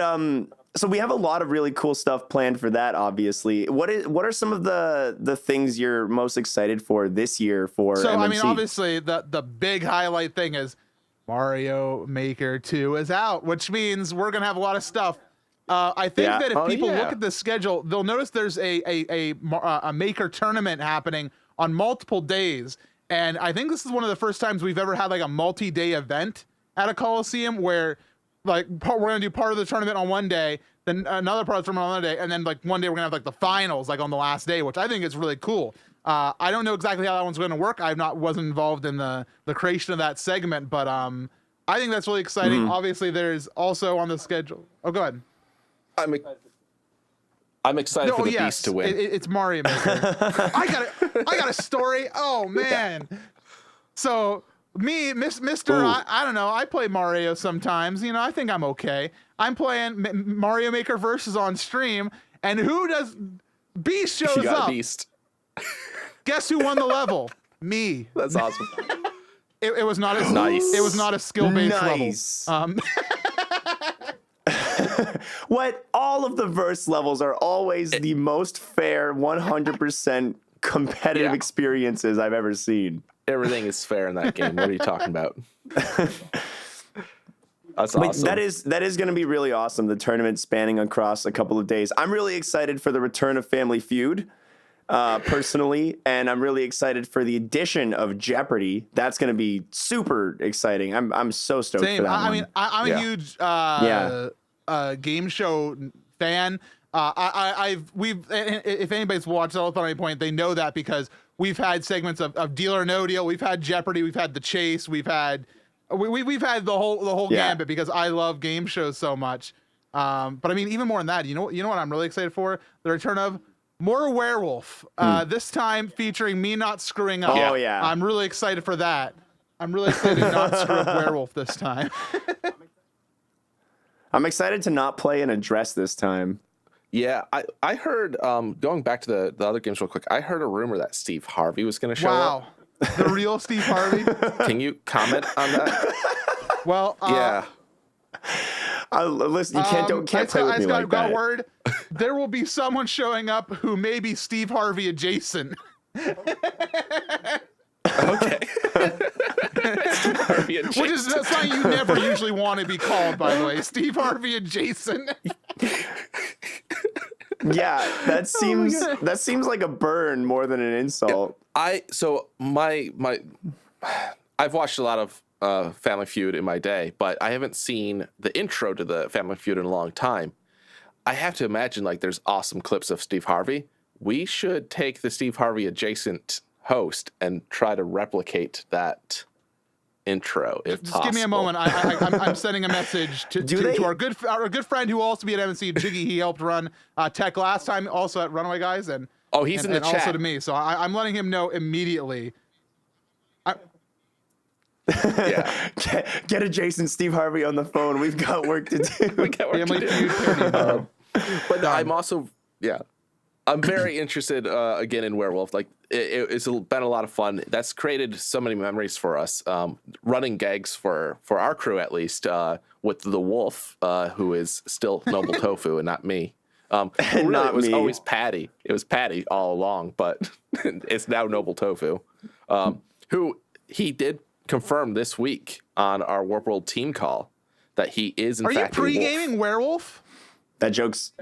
so we have a lot of really cool stuff planned for that. Obviously, what are some of the things you're most excited for this year for MMC? I mean, obviously the big highlight thing is Mario Maker 2 is out, which means we're gonna have a lot of stuff. I think that if people look at the schedule, they'll notice there's a Maker tournament happening on multiple days, and I think this is one of the first times we've ever had like a multi-day event at a Colosseum where like we're gonna do part of the tournament on one day, then another part of the tournament on another day, and then like one day we're gonna have like the finals like on the last day, which I think is really cool. I don't know exactly how that one's going to work. Wasn't involved in the creation of that segment, but I think that's really exciting. Obviously, there's also on the schedule. Oh, go ahead. I'm excited for the Beast to win. It's Mario Maker. I got a story. Oh man. So me, Mr. I don't know. I play Mario sometimes. You know, I think I'm okay. I'm playing Mario Maker Versus on stream, and who does Beast shows you got up? Beast. Guess who won the level? Me. That's awesome. It was not a nice. It was not a skill-based level. What all of the verse levels are always the most fair, 100% competitive experiences I've ever seen. Everything is fair in that game. What are you talking about? That's awesome. That is going to be really awesome. The tournament spanning across a couple of days. I'm really excited for the return of Family Feud, personally, and I'm really excited for the addition of Jeopardy. That's going to be super exciting. I'm so stoked for that. I mean, I'm a huge game show fan. If anybody's watched Zeldathon at any point, they know that because we've had segments of Deal or No Deal. We've had Jeopardy. We've had The Chase. We've had the whole gambit because I love game shows so much. But I mean, even more than that, you know what I'm really excited for? The return of more Werewolf. This time featuring me not screwing up. Oh yeah, I'm really excited for that. I'm really excited to not screw up Werewolf this time. I'm excited to not play in a dress this time. Yeah, I heard, going back to the other games real quick, I heard a rumor that Steve Harvey was going to show up. Wow, the real Steve Harvey? Can you comment on that? Well, yeah. Listen, you can't play with me like that. Got word. There will be someone showing up who may be Steve Harvey adjacent. Okay. Steve Harvey adjacent. Which is something you never usually want to be called, by the way. Steve Harvey adjacent. Yeah, that seems like a burn more than an insult. I've watched a lot of Family Feud in my day, but I haven't seen the intro to the Family Feud in a long time. I have to imagine like there's awesome clips of Steve Harvey. We should take the Steve Harvey adjacent host and try to replicate that intro if Just possible. give me a moment. I'm sending a message to our good friend who will also be at MNC, Jiggy. He helped run tech last time, also at Runaway Guys, and he's in the chat. Also to me, so I'm letting him know immediately. Yeah, get adjacent Steve Harvey on the phone. We've got work to do. Family Feud. But I'm also I'm very interested again in Werewolf. Like it's been a lot of fun. That's created so many memories for us. Running gags for our crew at least with the wolf, who is still Noble Tofu and not me. Really, it was always Patty. It was Patty all along, but it's now Noble Tofu, who he did confirm this week on our Warp World team call that he is in fact. Are you pre-gaming Werewolf? That joke's.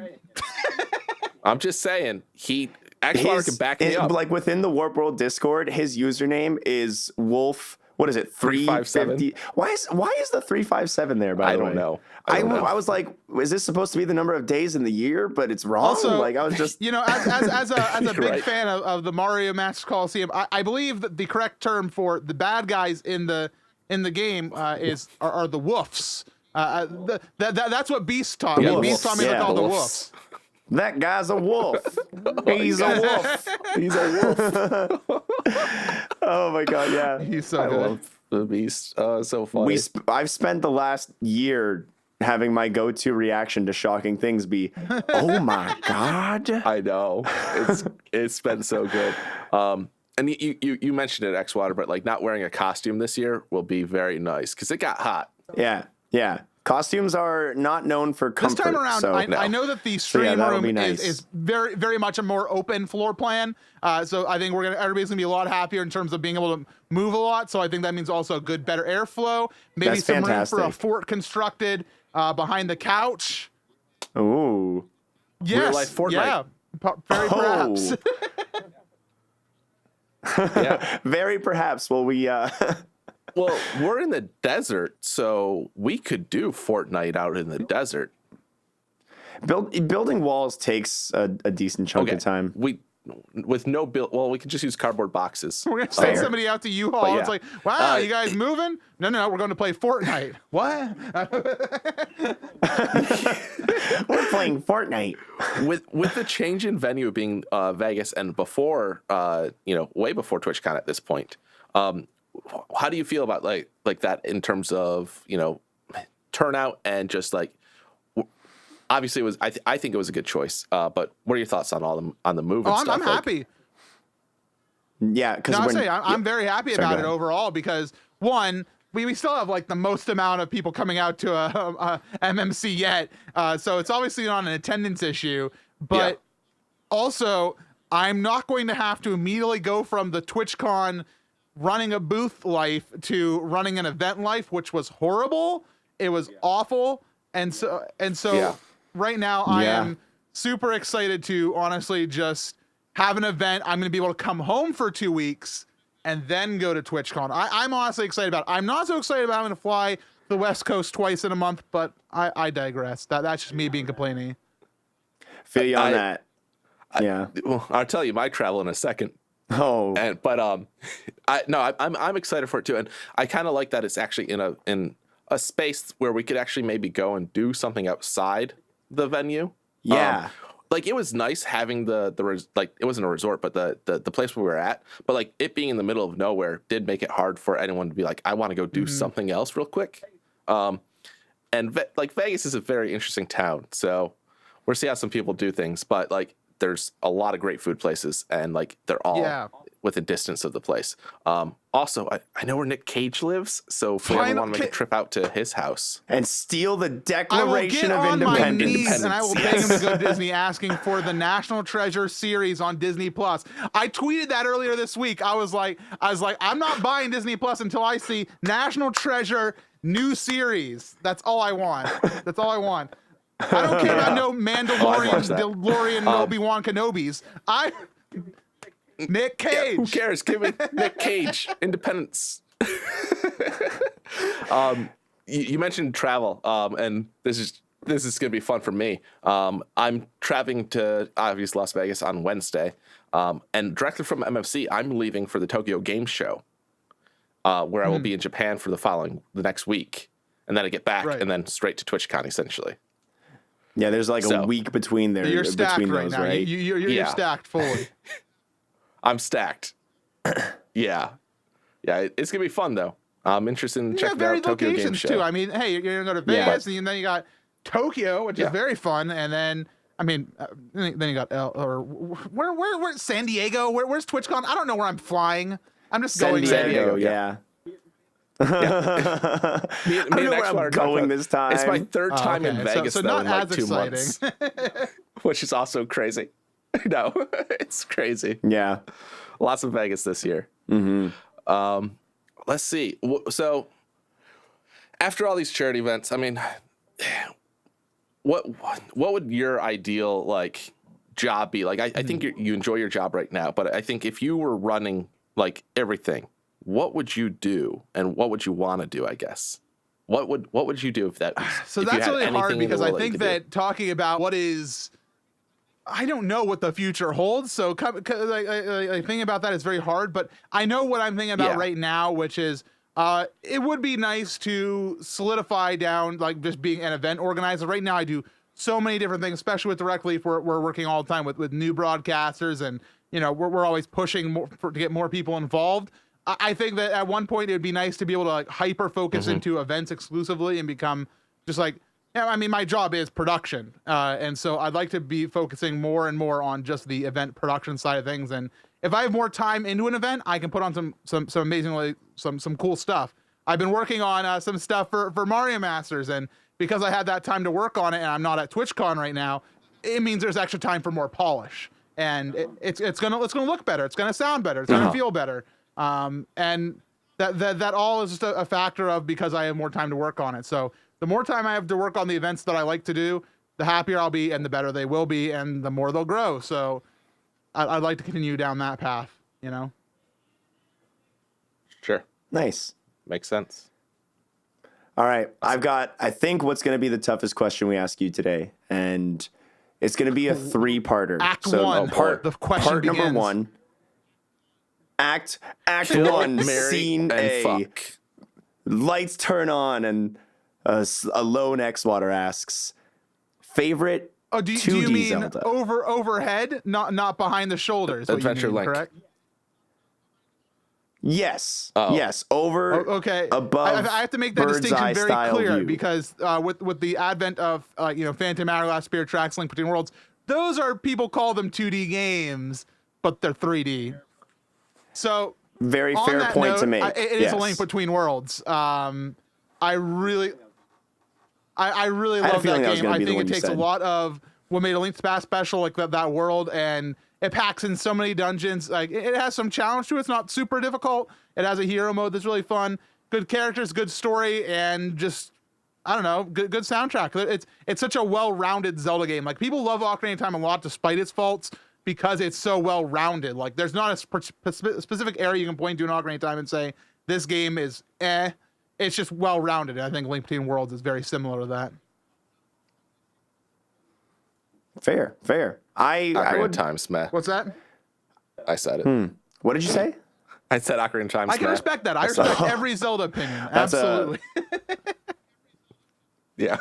I'm just saying xwater can back me up. Like within the Warp World Discord, his username is Wolf what is it? 350. Why is the 357 there? By the way, I don't know. I was like, is this supposed to be the number of days in the year? But it's wrong. Also, like I was just, as a big right. fan of the Mario Masters Colosseum, I believe that the correct term for the bad guys in the game are the woofs. That's what Beast taught me. Beast taught me to call the woofs. that guy's a wolf. He's a wolf. He's a wolf. Oh my god, yeah. He's so I good. love the Beast. So funny. I've spent the last year having my go-to reaction to shocking things be, "Oh my god!" I know it's been so good. And you mentioned it, xwater, but like not wearing a costume this year will be very nice because it got hot. Yeah. Costumes are not known for comfort. This time around, so, I know that the stream room nice. is very, very much a more open floor plan. So I think everybody's gonna be a lot happier in terms of being able to move a lot. So I think that means also good, better airflow. Maybe That's some fantastic. room for a fort constructed behind the couch. Ooh. Yes, Real life Fortnite. yeah, perhaps. Yeah. Very perhaps. Well, we. Well, we're in the desert, so we could do Fortnite out in the desert. Building walls takes a decent chunk of time. We could just use cardboard boxes. We're gonna send somebody out to U-Haul. But yeah. It's like, wow, you guys moving? No, we're going to play Fortnite. What? We're playing Fortnite. With the change in venue being Vegas and before, way before TwitchCon at this point, how do you feel about like that in terms of turnout and just like? Obviously, it was. I think it was a good choice. But what are your thoughts on the move? And stuff? I'm happy. Yeah, because I'm very happy about it overall because one, we still have like the most amount of people coming out to a MMC yet, so it's obviously not an attendance issue. But also, I'm not going to have to immediately go from the TwitchCon running a booth life to running an event life, which was horrible. It was awful, and so. Yeah. Right now, I am super excited to honestly just have an event. I'm going to be able to come home for 2 weeks and then go to TwitchCon. I'm honestly excited about it. I'm not so excited about having to fly to the West Coast twice in a month, but I digress. That's just me being complaining. feel you on that. Yeah. Well, I'll tell you my travel in a second. Oh. I'm excited for it too, and I kind of like that it's actually in a space where we could actually maybe go and do something outside the venue. Yeah. Like it was nice having it wasn't a resort, but the place where we were at, but like it being in the middle of nowhere did make it hard for anyone to be like, I want to go do something else real quick. And Vegas is a very interesting town, so we'll see how some people do things, but like there's a lot of great food places and like they're all within distance of the place. Also, I know where Nick Cage lives, so if we ever want to make a trip out to his house and steal the I will Declaration get of on my Independence. knees and I will beg him to go to Disney asking for the National Treasure series on Disney Plus. I tweeted that earlier this week. I was like, I'm not buying Disney Plus until I see National Treasure new series. That's all I want. That's all I want. I don't care about no DeLorean, Obi-Wan Kenobis. Nick Cage. Yeah, who cares? Give me Nick Cage. Independence. You mentioned travel, and this is gonna be fun for me. I'm traveling to obviously Las Vegas on Wednesday, and directly from MFC, I'm leaving for the Tokyo Game Show, where I will be in Japan for the next week, and then I get back and then straight to TwitchCon essentially. Yeah, there's like a week between there. You're stacked between right those, now. right? You're stacked fully. I'm stacked. Yeah, it's gonna be fun though. I'm interested in checking out Tokyo Game Show too. I mean, hey, you're gonna go to Vegas, and then you got Tokyo, which is very fun, and then then you got where San Diego? Where's TwitchCon? I don't know where I'm flying. I'm just going San there. Diego, yeah. Me I don't know where I'm going this time. It's my third time in Vegas, so though, not in like as 2 exciting. months, which is also crazy. No, it's crazy. Yeah. Lots of Vegas this year. Let's see. So after all these charity events, I mean, what would your ideal job be? Like, I think you enjoy your job right now, but I think if you were running like everything, what would you do, and what would you want to do? I guess. What would you do if that? So if that's you had really hard anything in the because I world think you could do? that talking about what is, I don't know what the future holds. So like thinking about that is very hard. But I know what I'm thinking about right now, which is it would be nice to solidify down like just being an event organizer. Right now, I do so many different things, especially with Direct Leaf. We're working all the time with new broadcasters, and we're always pushing more to get more people involved. I think that at one point it would be nice to be able to like hyper focus into events exclusively and become just like, I mean, my job is production. And so I'd like to be focusing more and more on just the event production side of things. And if I have more time into an event, I can put on some amazingly, some cool stuff. I've been working on some stuff for Mario Masters, and because I had that time to work on it and I'm not at TwitchCon right now, it means there's extra time for more polish. And it's gonna look better. It's gonna sound better. It's gonna feel better. And that all is just a factor of because I have more time to work on it. So the more time I have to work on the events that I like to do, the happier I'll be and the better they will be and the more they'll grow. So I'd like to continue down that path, Sure. Nice. Makes sense. All right. I've got, I think, what's going to be the toughest question we ask you today. And it's going to be a 3-parter. Act 1. The question part begins. number 1. Act Kill, 1, marry, scene and A. fuck. Lights turn on, and a lone xwater asks, favorite Oh, do 2D you mean Zelda? overhead, not behind the shoulders? Adventure Link. Correct? Yes. Oh. Yes. Over. Okay. Above. I have to make that distinction very style clear view. because with the advent of Phantom Hourglass, Spirit Tracks, Link Between Worlds, those are, people call them 2D games, but they're 3D. So Very on fair that point note, to make. It is Yes. a Link Between Worlds. I really had a love feeling that that was game. gonna I be the think one it you takes a said. lot of what made a Link's Past special, like that world, and it packs in so many dungeons. Like it has some challenge to it. It's not super difficult. It has a hero mode that's really fun. Good characters, good story, and just I don't know, good soundtrack. It's such a well-rounded Zelda game. Like people love Ocarina of Time a lot, despite its faults, because it's so well-rounded. Like there's not a specific area you can point to in Ocarina of Time and say this game is eh. It's just well-rounded. And I think Link Between Worlds is very similar to that. Fair. I Ocarina would. of Time, smeh. What's that? I said it. What did you say? I said Ocarina of Time, I can smeh. respect that. I respect every Zelda opinion. That's Absolutely. Yeah.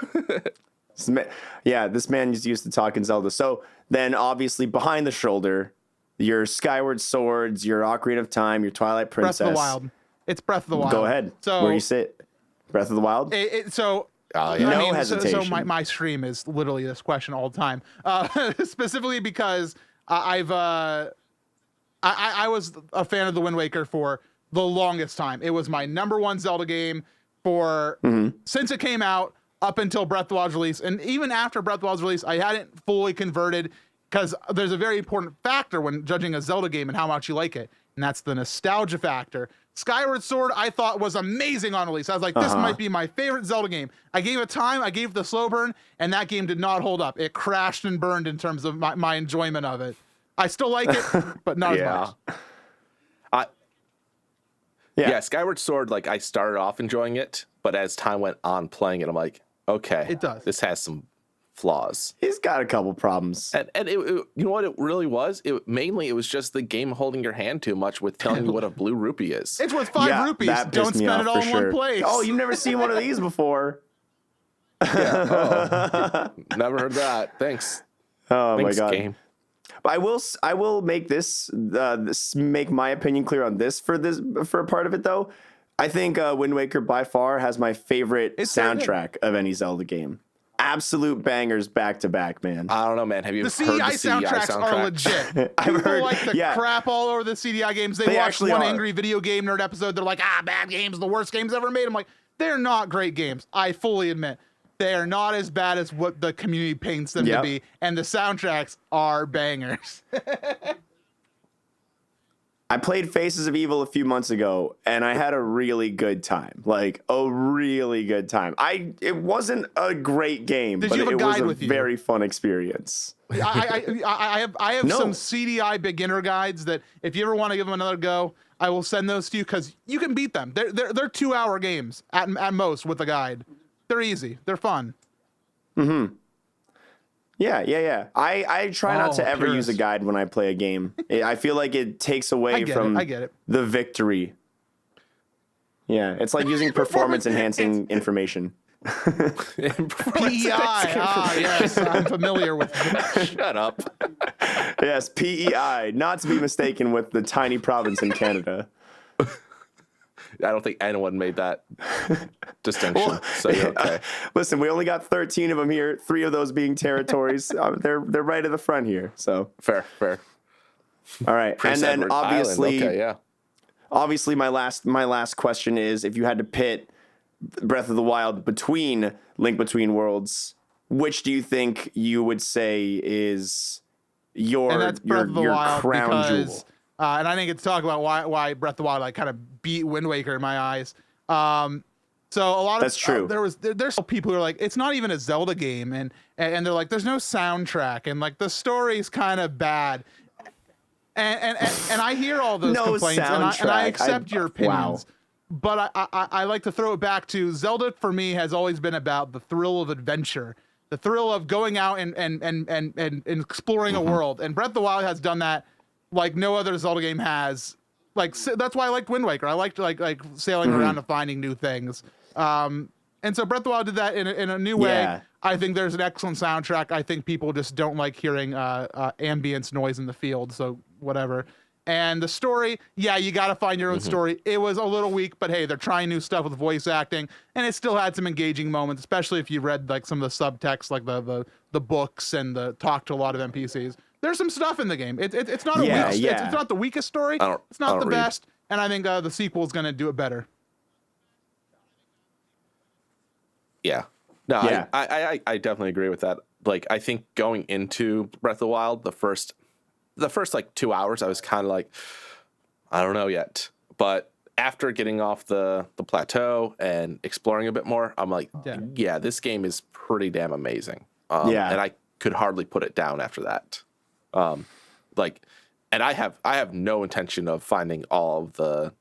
Yeah, this man is used to talking Zelda. So then, obviously, behind the shoulder, your Skyward Swords, your Ocarina of Time, your Twilight Princess. Breath of the Wild. It's Breath of the Wild. Go ahead. So where you sit, Breath of the Wild. So Oh, yeah. No So hesitation. my stream is literally this question all the time, specifically because I was a fan of the Wind Waker for the longest time. It was my #1 Zelda game since it came out up until Breath of the Wild's release, and even after Breath of the Wild's release, I hadn't fully converted because there's a very important factor when judging a Zelda game and how much you like it, and that's the nostalgia factor. Skyward Sword, I thought was amazing on release. I was like, this might be my favorite Zelda game. I gave it time, I gave it the slow burn, and that game did not hold up. It crashed and burned in terms of my enjoyment of it. I still like it, but not as much. Yeah, Skyward Sword, like I started off enjoying it, but as time went on playing it, I'm like, okay, It does. This has some flaws. He's got a couple problems. And it, you know what it really was? It was just the game holding your hand too much with telling you what a blue rupee is. It's worth 5 rupees. That Don't pissed me spend it off all for in sure. one place. Oh, you've never seen one of these before. Never heard that. Thanks. Oh Thanks, my god. game. But I will make make my opinion clear on this for a part of it though. I think Wind Waker by far has my favorite soundtrack of any Zelda game. Absolute bangers back to back, man. I don't know, man. Have you The heard CDI the CDI soundtracks are legit. I've People heard- like to yeah. crap all over the CDI games. They watched actually one are. Angry Video Game Nerd episode. They're like, bad games, the worst games ever made. I'm like, they're not great games. I fully admit. They are not as bad as what the community paints them to be. And the soundtracks are bangers. I played Faces of Evil a few months ago, and I had a really good time. Like a really good time. It wasn't a great game, Did but you have a it was guide a with you? very fun experience. I have No. some CDI beginner guides that if you ever want to give them another go, I will send those to you because you can beat them. They're 2-hour games at most with a guide. They're easy. They're fun. Mm-hmm. Yeah. I try not to ever use a guide when I play a game. I feel like it takes away from the victory. Yeah, it's like using performance-enhancing information. PEI. Yes, I'm familiar with it. Shut up. Yes, PEI, not to be mistaken with the tiny province in Canada. I don't think anyone made that distinction. Well, so you're okay. Listen, we only got 13 of them here. 3 of those being territories. They're right at the front here. So fair. All right, Prince and then Edward obviously, Island. Okay, yeah. Obviously, my last question is: if you had to pit Breath of the Wild between Link Between Worlds, which do you think you would say is your crown jewel? And I didn't get to talk about why Breath of the Wild kind of beat Wind Waker in my eyes. So a lot of that's true. There's people who are like, it's not even a Zelda game, and they're like, there's no soundtrack, and like the story's kind of bad. And I hear all those complaints, and I accept your opinions. Wow. But I like to throw it back to Zelda. For me, has always been about the thrill of adventure, the thrill of going out and exploring a world. And Breath of the Wild has done that like no other Zelda game has. Like that's why I liked Wind Waker. I liked like sailing around and finding new things. And so Breath of the Wild did that in a new way. Yeah. I think there's an excellent soundtrack. I think people just don't like hearing ambience noise in the field. So whatever. And the story, you got to find your own story. It was a little weak, but hey, they're trying new stuff with voice acting, and it still had some engaging moments, especially if you read like some of the subtext, like the books and the talk to a lot of NPCs. There's some stuff in the game. It's not it's not the weakest story. It's not the best, and I think the sequel is going to do it better. Yeah. No, yeah. I definitely agree with that. Like, I think going into Breath of the Wild, the first like 2 hours, I was kind of like, I don't know yet. But after getting off the plateau and exploring a bit more, I'm like, yeah, this game is pretty damn amazing. And I could hardly put it down after that. And I have no intention of finding all of the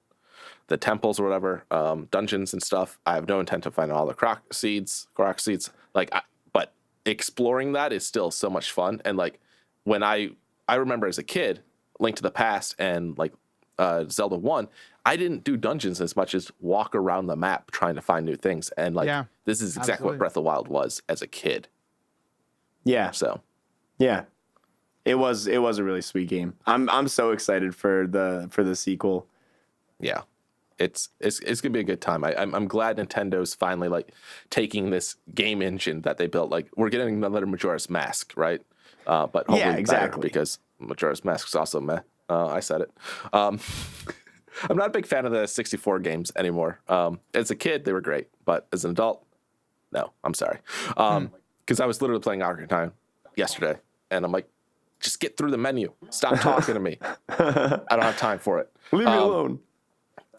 temples or whatever, dungeons and stuff. I have no intent of finding all the Korok seeds. But exploring that is still so much fun. And like when I remember as a kid, Link to the Past and like Zelda 1, I didn't do dungeons as much as walk around the map trying to find new things. And this is exactly what Breath of the Wild was as a kid. Yeah. So. Yeah. It was a really sweet game. I'm so excited for the sequel. Yeah. It's gonna be a good time. I'm glad Nintendo's finally like taking this game engine that they built. Like we're getting another Majora's Mask, right? But hopefully exactly because Majora's Mask is also meh. I said it. I'm not a big fan of the 64 games anymore. As a kid, they were great, but as an adult, no. I'm sorry. Because I was literally playing Ocarina of Time yesterday, and I'm like, just get through the menu. Stop talking to me. I don't have time for it. Leave me alone.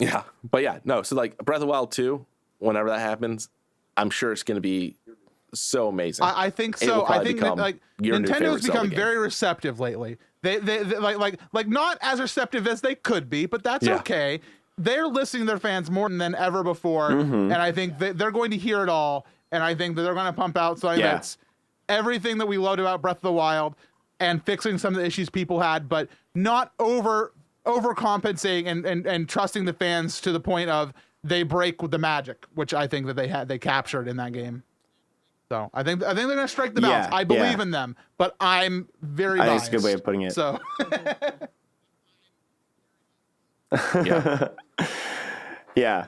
Yeah, but yeah, no. So like Breath of the Wild 2, whenever that happens, I'm sure it's going to be so amazing. I think so. I think that like Nintendo's become very receptive lately. They like not as receptive as they could be, but that's okay. They're listening to their fans more than ever before, and I think they're going to hear it all. And I think that they're going to pump out something that's everything that we loved about Breath of the Wild and fixing some of the issues people had, but not overcompensating and trusting the fans to the point of they break with the magic, which I think that they captured in that game. So I think they're gonna strike the balance. I believe in them, but I'm very biased. That's a good way of putting it. So yeah.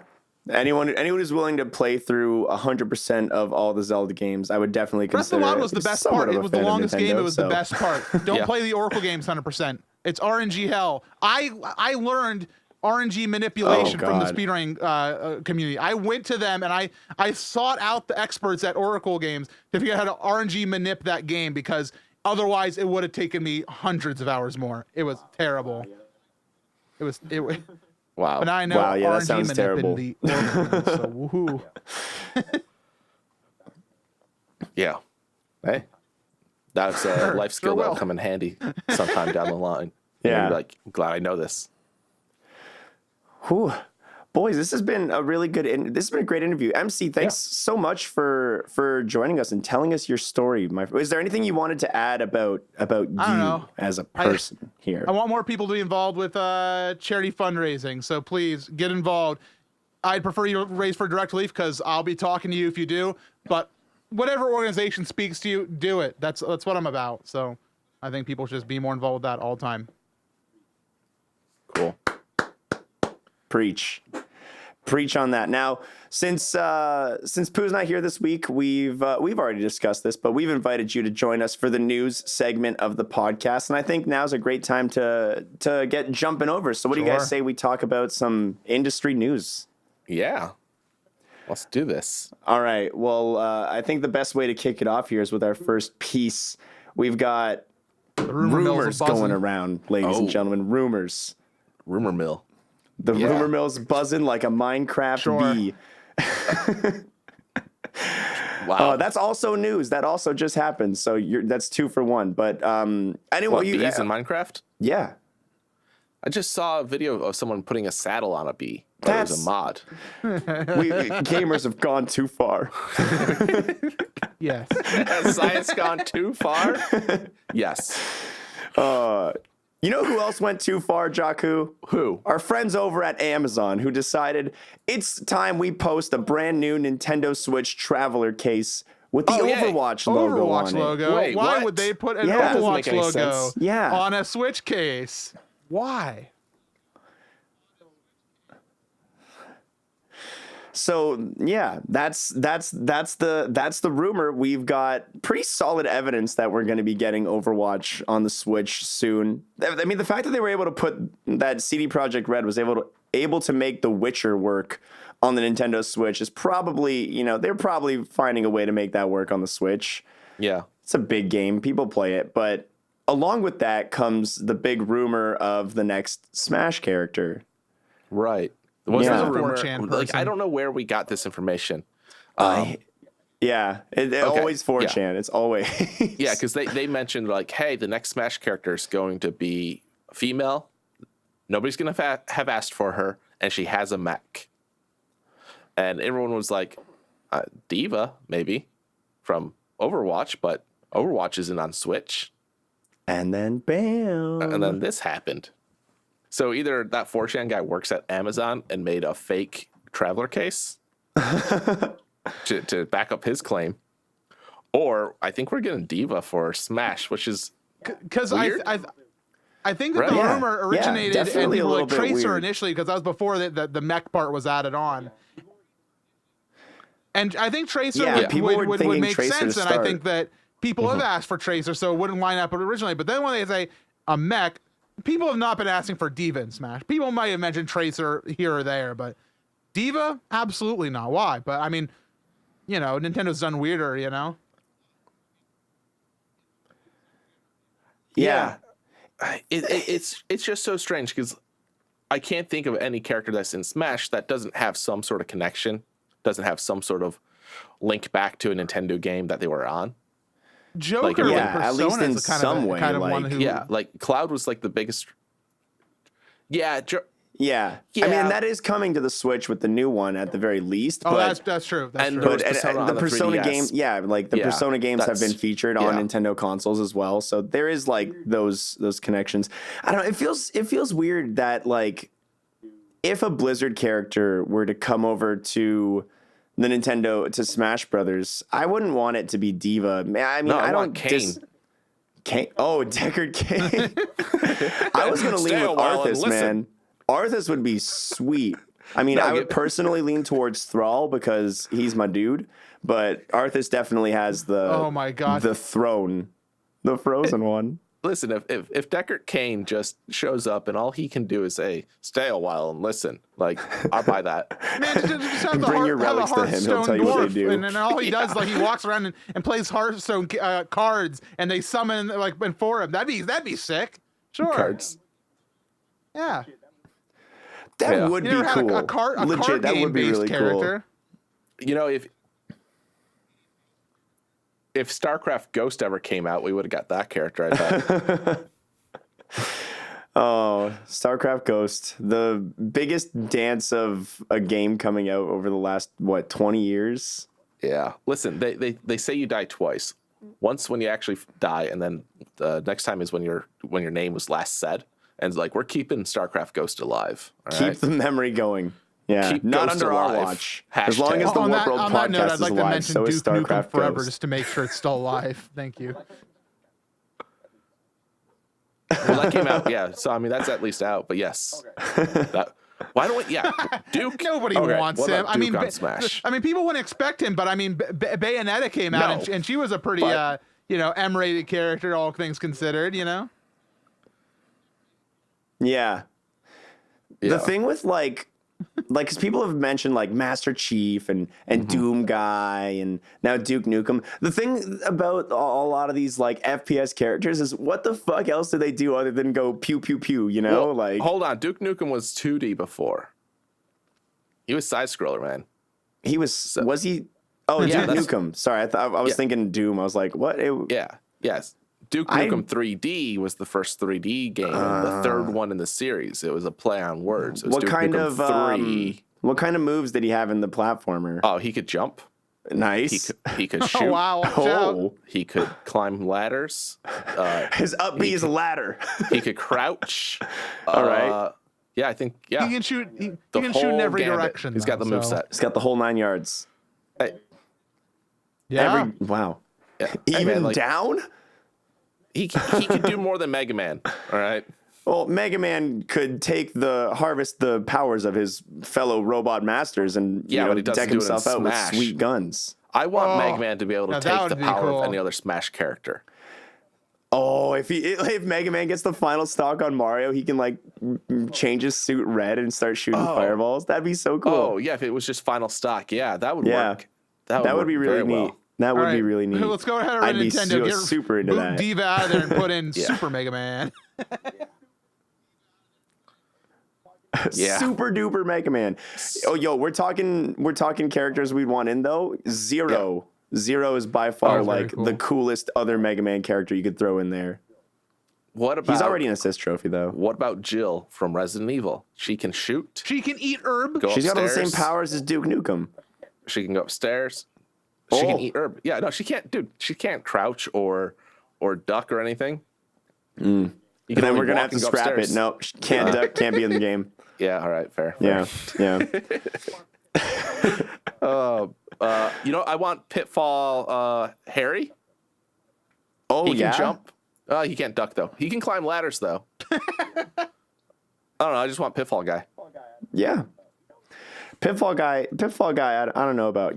Anyone who's willing to play through 100% of all the Zelda games, I would definitely consider. Breath of the Wild was the best part. It was the longest game. It was the best part. Don't play the Oracle games 100%. It's RNG hell. I learned RNG manipulation from the speedrunning community. I went to them and I sought out the experts at Oracle games to figure out how to RNG manip that game, because otherwise it would have taken me hundreds of hours more. It was terrible. It was. Wow. But I know RNG that sounds terrible. The Oracle, so woohoo. Yeah. Hey. That's a life skill that'll come in handy sometime down the line. Yeah. You're like, I'm glad I know this. Whew. Boys, this has been a really good. This has been a great interview. MC, thanks so much for joining us and telling us your story. Is there anything you wanted to add about you as a person here? I want more people to be involved with charity fundraising, so please get involved. I'd prefer you to raise for Direct Relief because I'll be talking to you if you do. But whatever organization speaks to you, do it. That's what I'm about. So I think people should just be more involved with that all the time. Cool. Preach on that. Now, since Pooh's not here this week, we've already discussed this, but we've invited you to join us for the news segment of the podcast, and I think now's a great time to get jumping over. So, what do you guys say we talk about some industry news? Yeah, let's do this. All right. Well, I think the best way to kick it off here is with our first piece. We've got rumors going around, ladies and gentlemen. Rumors. Rumor mill. The rumor mill's buzzing like a Minecraft bee. Wow. That's also news. That also just happened. So that's 2 for 1. But anyway, bees in Minecraft? Yeah. I just saw a video of someone putting a saddle on a bee. That was a mod. Gamers have gone too far. Yes. Has science gone too far? Yes. You know who else went too far, Jaku? Who? Our friends over at Amazon, who decided it's time we post a brand new Nintendo Switch traveler case with the Overwatch logo on it. Wait, why would they put an Overwatch logo Yeah. on a Switch case? Why? So yeah, that's the rumor. We've got pretty solid evidence that we're going to be getting Overwatch on the Switch soon. I mean, the fact that they were able to put that CD Projekt Red was able to make The Witcher work on the Nintendo Switch is probably, they're probably finding a way to make that work on the Switch. Yeah, it's a big game, people play it, but along with that comes the big rumor of the next Smash character. Right. Was a rumor? I don't know where we got this information. Always 4chan. Yeah. It's always yeah, because they mentioned hey, the next Smash character is going to be female. Nobody's going to have asked for her, and she has a mech. And everyone was like, Diva maybe from Overwatch, but Overwatch isn't on Switch. And then bam. And then this happened. So either that 4chan guy works at Amazon and made a fake traveler case to back up his claim, or I think we're getting Diva for Smash, which is because I think that the rumor originated and people like Tracer initially because that was before the mech part was added on, and I think Tracer would make sense, and I think that people have asked for Tracer, so it wouldn't line up originally. But then when they say a mech. People have not been asking for Diva in Smash. People might have mentioned Tracer here or there, but Diva, absolutely not. Why? But I mean, Nintendo's done weirder, Yeah. It's just so strange because I can't think of any character that's in Smash that doesn't have some sort of connection, doesn't have some sort of link back to a Nintendo game that they were on. Joker, at least in some way. Cloud was the biggest. Yeah. I mean, that is coming to the Switch with the new one at the very least. That's true. And the Persona game, Persona games have been featured on Nintendo consoles as well. So there is those connections. I don't know. It feels weird that if a Blizzard character were to come over to the Nintendo to Smash Brothers, I wouldn't want it to be Diva. I mean, I don't. Kane. Deckard Kane. I was going to lean with Arthas, man. Arthas would be sweet. I mean, I would personally lean towards Thrall because he's my dude, but Arthas definitely has the throne, the frozen one. Listen, if Deckard Kane just shows up and all he can do is say, stay a while and listen, I'll buy that. Man, just have bring your relics to him. He'll tell you what they do. And then all he does, he walks around and plays Hearthstone cards, and they summon and for him. That'd be sick. Sure. Cards. Yeah. That would be cool. A card Legit, that would be really character. Cool. If StarCraft Ghost ever came out, we would have got that character, I bet. Oh, StarCraft Ghost, the biggest dance of a game coming out over the last 20 years. Yeah. Listen, they say you die twice. Once when you actually die, and then the next time is when your name was last said. And it's like, we're keeping StarCraft Ghost alive. Keep the memory going. Yeah, Keep not Ghost under alive. our watch. Hashtag. As long as the on Warp World on that note, podcast I'd like is to alive, mention so is Duke Nukem StarCraft Forever Ghost. just to make sure it's still alive. Thank you. Well, that came out, yeah. So I mean, that's at least out. But yes, why don't we? Yeah, Duke. Nobody Okay, wants what him. about I mean, Duke on Smash. people wouldn't expect him, but I mean, Bayonetta came out, No, and she was a pretty, but- M-rated character, all things considered. Yeah. Yeah. The thing with because people have mentioned like Master Chief and Doom Guy and now Duke Nukem. The thing about a lot of these like FPS characters is what the fuck else do they do other than go pew pew pew? You know, Well, hold on, Duke Nukem was 2D before. He was side scroller, man. he was he? Oh, Yeah, Duke that's- Nukem. Sorry, I was thinking Doom. I was like, what? Yes. Duke Nukem 3D was the first 3D game, and the third one in the series. It was a play on words. It was What Duke kind Nukem of 3. what kind of moves did he have in the platformer? Oh, he could jump. Nice. He could shoot. Oh wow! Watch out. Oh, He could climb ladders. his up B is a ladder. He could crouch. All right. Yeah, I think. Yeah. He can shoot. He The can shoot in whole every gambit. direction. He's got the though, moveset. He's got the whole 9 yards. Yeah. Wow. Yeah. Hey, Even man, like, down? he could do more than Mega Man. All right. Well, Mega Man could harvest the powers of his fellow robot masters and But he doesn't deck do it in himself out with Smash. sweet guns. I want Oh, Mega Man to be able to now that take would the be power cool. of any other Smash character. Oh, if Mega Man gets the final stock on Mario, he can change his suit red and start shooting fireballs. That'd be so cool. Oh, yeah, if it was just final stock, yeah, that would Yeah. work. that would work be really very neat. well. That would All be right, really neat. Let's go ahead and I'd be Nintendo. Get super into boot that. Diva out of there and put in Yeah. Super Mega Man. Yeah. Super duper Mega Man. Oh, yo, we're talking characters we'd want in though. Zero. Zero is by far Oh, very the cool. coolest other Mega Man character you could throw in there. What about He's already an assist trophy though. What about Jill from Resident Evil? She can shoot. She can eat herb. Go She's got all the upstairs. same powers as Duke Nukem. She can go upstairs. She can Oh. eat herb. Yeah, no, she can't. Dude, she can't crouch or duck or anything. You And then only we're gonna walk have to and go scrap upstairs. it. No, can't duck, can't be in the game. Yeah, all right, fair. Yeah, yeah. I want Pitfall Harry. Oh He can yeah. jump. He can't duck though. He can climb ladders though. I don't know. I just want Pitfall guy. Yeah. Pitfall guy. I don't know about.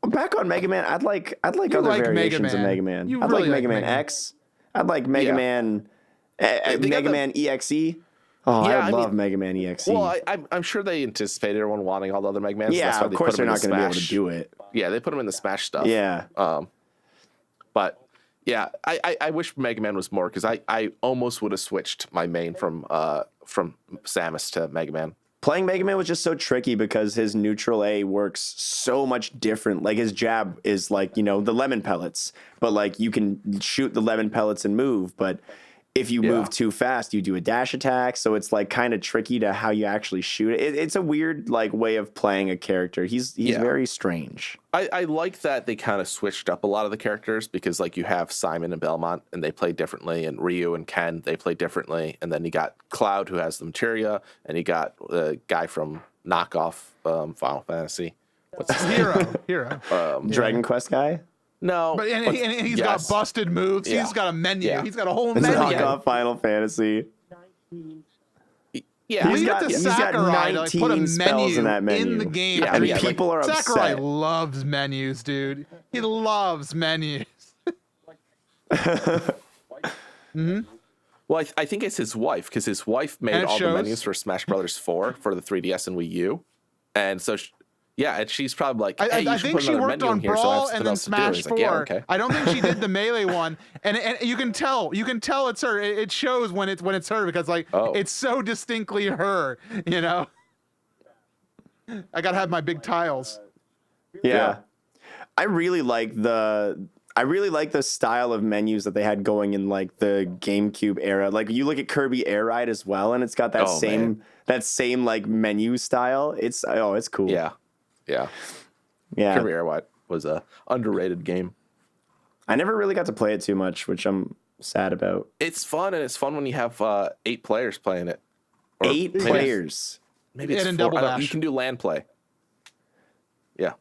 Back on Mega Man, I'd like other like Mega variations of Man. Mega Man. You I'd really like Mega like Man Mega Man. X. I'd like Mega Yeah. Man. They got Mega the- Man EXE. Oh, Yeah, I I love mean- Mega Man EXE. Well, I'm sure they anticipated everyone wanting all the other Mega Mans. yeah, that's why of they course put they're them not in going the to be able to Smash. do it. Yeah, they put them in the Smash stuff. Yeah. But yeah, I wish Mega Man was more because I almost would have switched my main from Samus to Mega Man. Playing Mega Man was just so tricky because his neutral A works so much different. Like his jab is like, the lemon pellets, but like you can shoot the lemon pellets and move. But if you move too fast, you do a dash attack. So it's like kind of tricky to how you actually shoot it. It's a weird like way of playing a character. He's very strange. I like that they kind of switched up a lot of the characters because like you have Simon and Belmont and they play differently, and Ryu and Ken, they play differently. And then you got Cloud who has the materia, and you got the guy from knockoff Final Fantasy. What's his name? Hero. Dragon Quest guy? No. But and he's got busted moves. Yeah. He's got a menu. Yeah. He's got a whole It's menu. knockoff Final Fantasy. Yeah, We He's get got- to he's got Sakurai to put a 19 spells menu in that menu. in the game. Yeah, And yeah, people are Sakurai upset. loves menus, dude. He loves menus. Well, I think it's his wife because his wife made And it all shows. the menus for Smash Brothers 4 for the 3DS and Wii U, and so and she's probably like, hey, you I should think put she another worked menu in on here so I have Brawl something and then else to do. Smash He's 4. like, yeah, okay. I don't think she did the melee one, and you can tell it's her. It shows when it's her because it's so distinctly her. I gotta have my big tiles. Yeah. I really like I really like the style of menus that they had going in like the GameCube era. Like you look at Kirby Air Ride as well, and it's got that same like menu style. It's cool. Yeah. Kirby Air Ride was a underrated game. I never really got to play it too much, which I'm sad about. It's fun, and it's fun when you have 8 players playing it. Or 8 players. Maybe it's in 4. Double Dash. You can do LAN play. Yeah.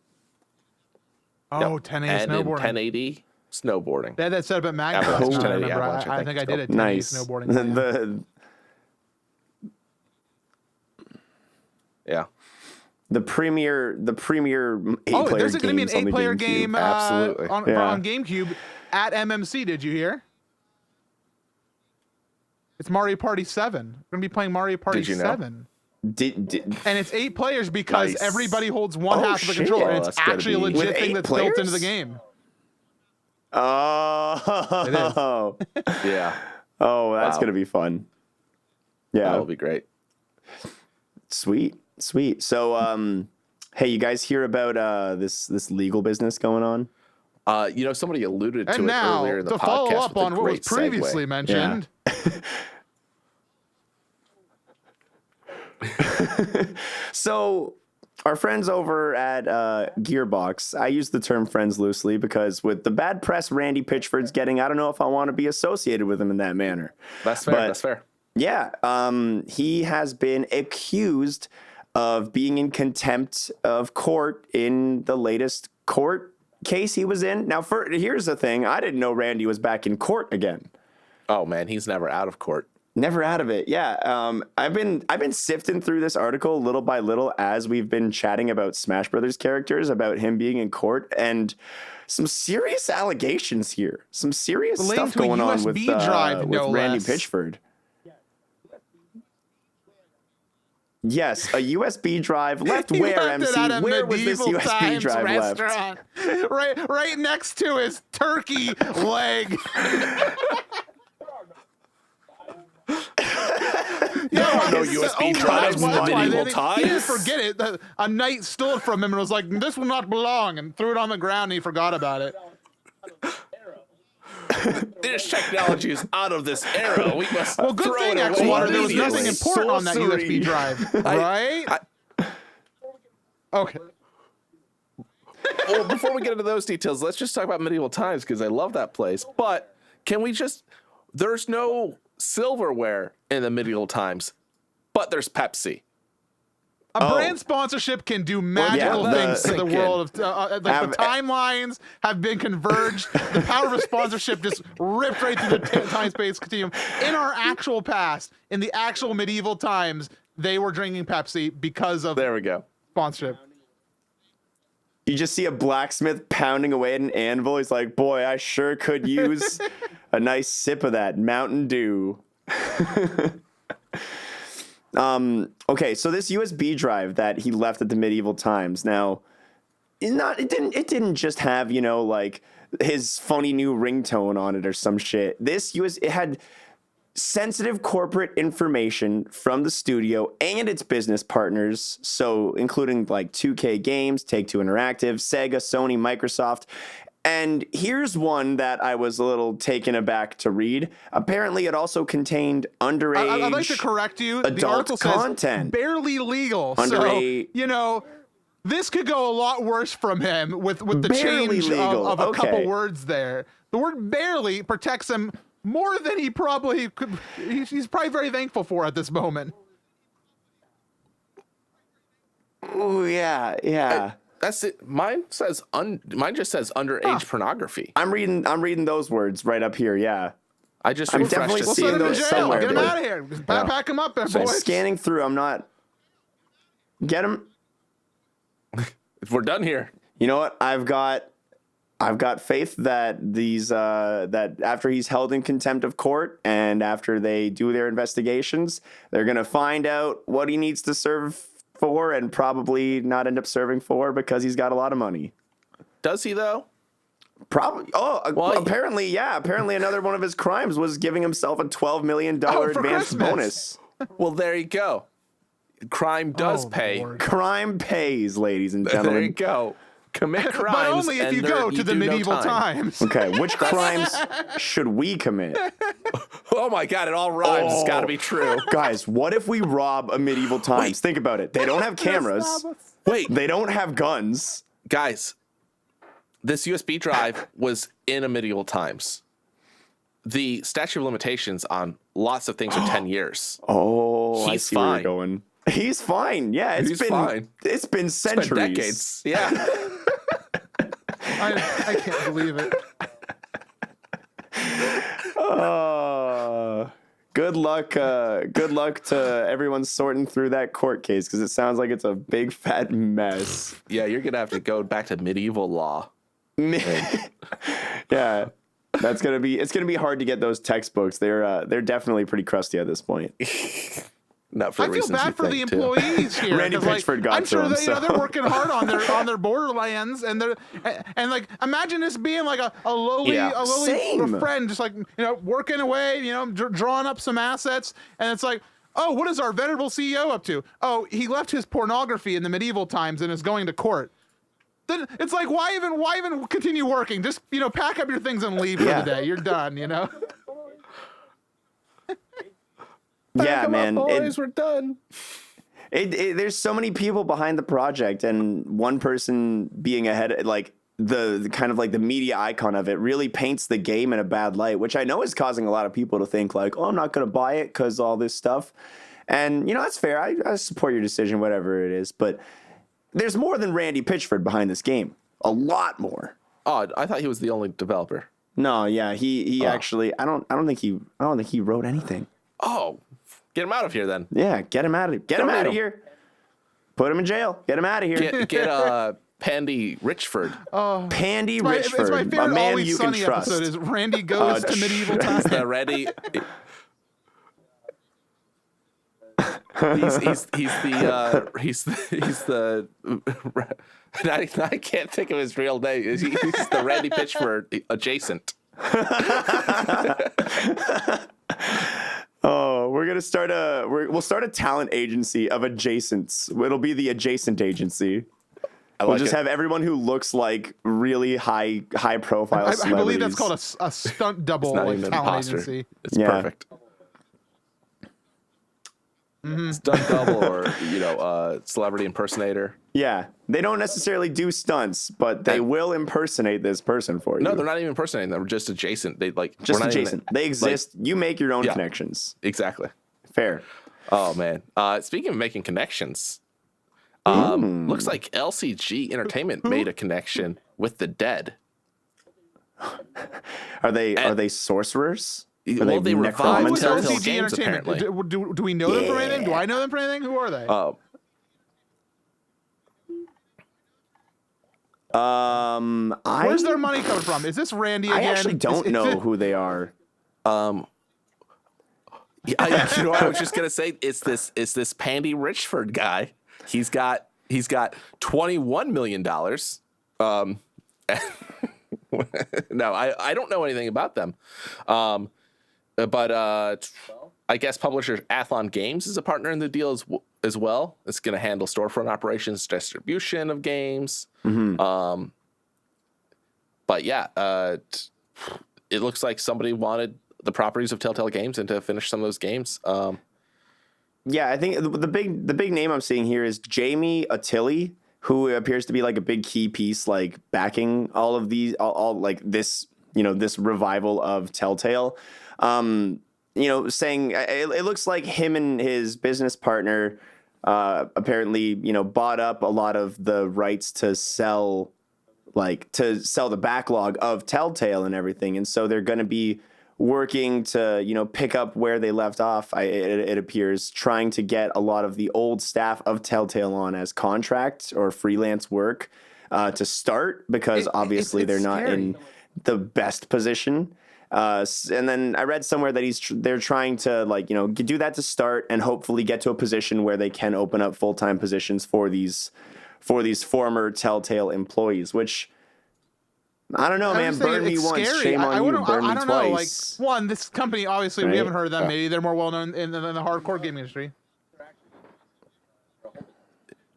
Oh, Yep. 1080 and in snowboarding. 1080 snowboarding. They had that set up at Magna. Avalanche, I 1080 remember. Avalanche, I think I did it. Nice. Snowboarding. Yeah. The premier 8-player Oh, there's going to be an games on the 8-player GameCube. game Absolutely. on GameCube at MMC. Did you hear? It's Mario Party 7. We're going to be playing Mario Party Did you know? 7. And it's 8 players because Nice. everybody holds one Oh, half of the shit. controller. Oh, And it's that's gotta actually a be- legit With thing 8 that's built players? into the game. Oh, Yeah. oh, that's Wow. gonna be fun. Yeah, That'll be great. sweet. So, hey, you guys hear about this legal business going on? Somebody alluded to And it now, earlier in the to podcast. follow up with a on what was great previously segue. mentioned, So, our friends over at Gearbox, I use the term friends loosely because with the bad press Randy Pitchford's getting, I don't know if I want to be associated with him in that manner. That's fair. But- That's fair. Yeah, he has been accused of being in contempt of court in the latest court case he was in. Now, here's the thing. I didn't know Randy was back in court again. Oh man, he's never out of court. Never out of it. Yeah. I've been sifting through this article little by little as we've been chatting about Smash Brothers characters, about him being in court, and some serious allegations here. Some serious Relating stuff to a going on with USB drive, no Randy less. Pitchford. Yes, a USB drive left he where, left it MC? at a Where was this medieval USB times drive left? restaurant. right next to his turkey leg. No USB drives in the medieval He didn't times. forget it. A knight stole it from him and was like, "This will not belong," and threw it on the ground. And he forgot about it. This technology is out of this era. We must Well, good throw thing, it away xwater. There was immediately. nothing important on that Sorcery. USB drive, right? Okay. Well, before we get into those details, let's just talk about medieval times because I love that place. But can we just? There's no silverware in the medieval times, but there's Pepsi. A brand sponsorship can do magical yeah, things to the sink world of like Have- the timelines have been converged. The power of a sponsorship just ripped right through the time-space continuum. In our actual past, in the actual medieval times, they were drinking Pepsi because of There we go. sponsorship. You just see a blacksmith pounding away at an anvil. He's like, boy, I sure could use a nice sip of that Mountain Dew. Okay, so this USB drive that he left at the medieval times. Now, it didn't just have, like his funny new ringtone on it or some shit. It had sensitive corporate information from the studio and its business partners, so including like 2K Games, Take-Two Interactive, Sega, Sony, Microsoft. And here's one that I was a little taken aback to read. Apparently, it also contained underage. I'd like to correct you. The adult article content. says barely legal. Underage. So, this could go a lot worse from him with the Barely change legal. of a Okay. couple words there. The word barely protects him more than he probably could. He's probably very thankful for at this moment. Oh yeah. That's it. Mine says mine just says underage pornography. I'm reading those words right up here. Yeah. I just I'm refreshed definitely to We'll see seeing send him to those jail. somewhere, Get him but- out of here. Pack him up there, I'm boys. scanning through. I'm not. Get him. if we're done here. You know what? I've got faith that that after he's held in contempt of court and after they do their investigations, they're gonna find out what he needs to serve for and probably not end up serving for because he's got a lot of money. Does he though? Probably. Oh, Well, apparently, yeah. Apparently, another one of his crimes was giving himself a $12 million for advance Christmas. bonus. Well, there you go. Crime does Oh, pay. Lord. Crime pays, ladies and There you gentlemen. go. commit crimes, but only if you go to the medieval times. Okay, which crimes should we commit? Oh my God, it all rhymes. It's got to be true. Guys, what if we rob a medieval times? Think about it. They don't have cameras. Wait, They don't have guns. guys, this USB drive was in a medieval times. The statute of limitations on lots of things are 10 years. Oh, I He's see where fine. you're going. He's fine. Yeah, He's fine. It's been centuries. Been decades. Yeah. I can't believe it. Good luck. Good luck to everyone sorting through that court case because it sounds like it's a big fat mess. Yeah, you're going to have to go back to medieval law. Yeah, it's gonna be hard to get those textbooks. They're definitely pretty crusty at this point. Not for I the feel reasons you bad for the think, too. employees here. Randy 'cause, like, Pitchford got I'm to sure him, that so. they're working hard on their borderlands, and like imagine this being like a lowly Same. friend, just like working away, drawing up some assets, and it's like, oh, what is our venerable CEO up to? Oh, he left his pornography in the medieval times and is going to court. Then it's like, why even continue working? Just pack up your things and leave for the day. You're done. Yeah, man. Boys, we're done. There's so many people behind the project, and one person being ahead, like the kind of like the media icon of it, really paints the game in a bad light, which I know is causing a lot of people to think like, oh, I'm not going to buy it because all this stuff. And that's fair. I support your decision, whatever it is. But there's more than Randy Pitchford behind this game. A lot more. Oh, I thought he was the only developer. No, yeah, he actually. I don't think he wrote anything. Oh, get him out of here then. Yeah, get him out of here. Put him in jail. Get him out of here. Get Pandy Richford. Pandy It's my Richford, favorite a man Always you can Sunny trust. episode is Randy goes to medieval times. The Randy. He's the I can't think of his real name. He's the Randy Pitchford adjacent. Oh, we'll start a talent agency of adjacents. It'll be the adjacent agency. We'll just have everyone who looks like really high profile I celebrities. believe that's called a stunt double Not even an talent imposter. agency. It's Yeah. perfect. Stunt double or celebrity impersonator. Yeah, they don't necessarily do stunts, but they will impersonate this person for you. No, they're not even impersonating them. We're just adjacent. They just we're not even- adjacent. They exist. You make your own Yeah. connections. Exactly. Fair. Oh man. Speaking of making connections, looks like LCG Entertainment made a connection with the dead. Are they sorcerers? Are Well, they revived necromancers? Telltale LCG Games apparently. Do we know them from anything? Do I know them from anything? Who are they? Where's their money coming from? Is this Randy again? I actually don't know who they are. I was just gonna say it's this Pandy Richford guy. He's got $21 million. No, I don't know anything about them. But I guess publisher Athlon Games is a partner in the deal as well. It's going to handle storefront operations, distribution of games. Mm-hmm. But yeah, it looks like somebody wanted the properties of Telltale Games and to finish some of those games. Yeah, I think the big name I'm seeing here is Jamie Attili, who appears to be like a big key piece, like backing all of these, all like this, this revival of Telltale. Saying it looks like him and his business partner apparently, bought up a lot of the rights to sell the backlog of Telltale and everything, and so they're going to be working to pick up where they left off. It appears, trying to get a lot of the old staff of Telltale on as contract or freelance work to start, because obviously they're not in the best position. And then I read somewhere that they're trying to do that to start and hopefully get to a position where they can open up full-time positions for these former Telltale employees, which I don't know, man. Burn me once, scary. shame on you. Burn me I don't twice. know. Like, one, this company, obviously, we Right? haven't heard of them. Maybe they're more well-known in the hardcore gaming industry.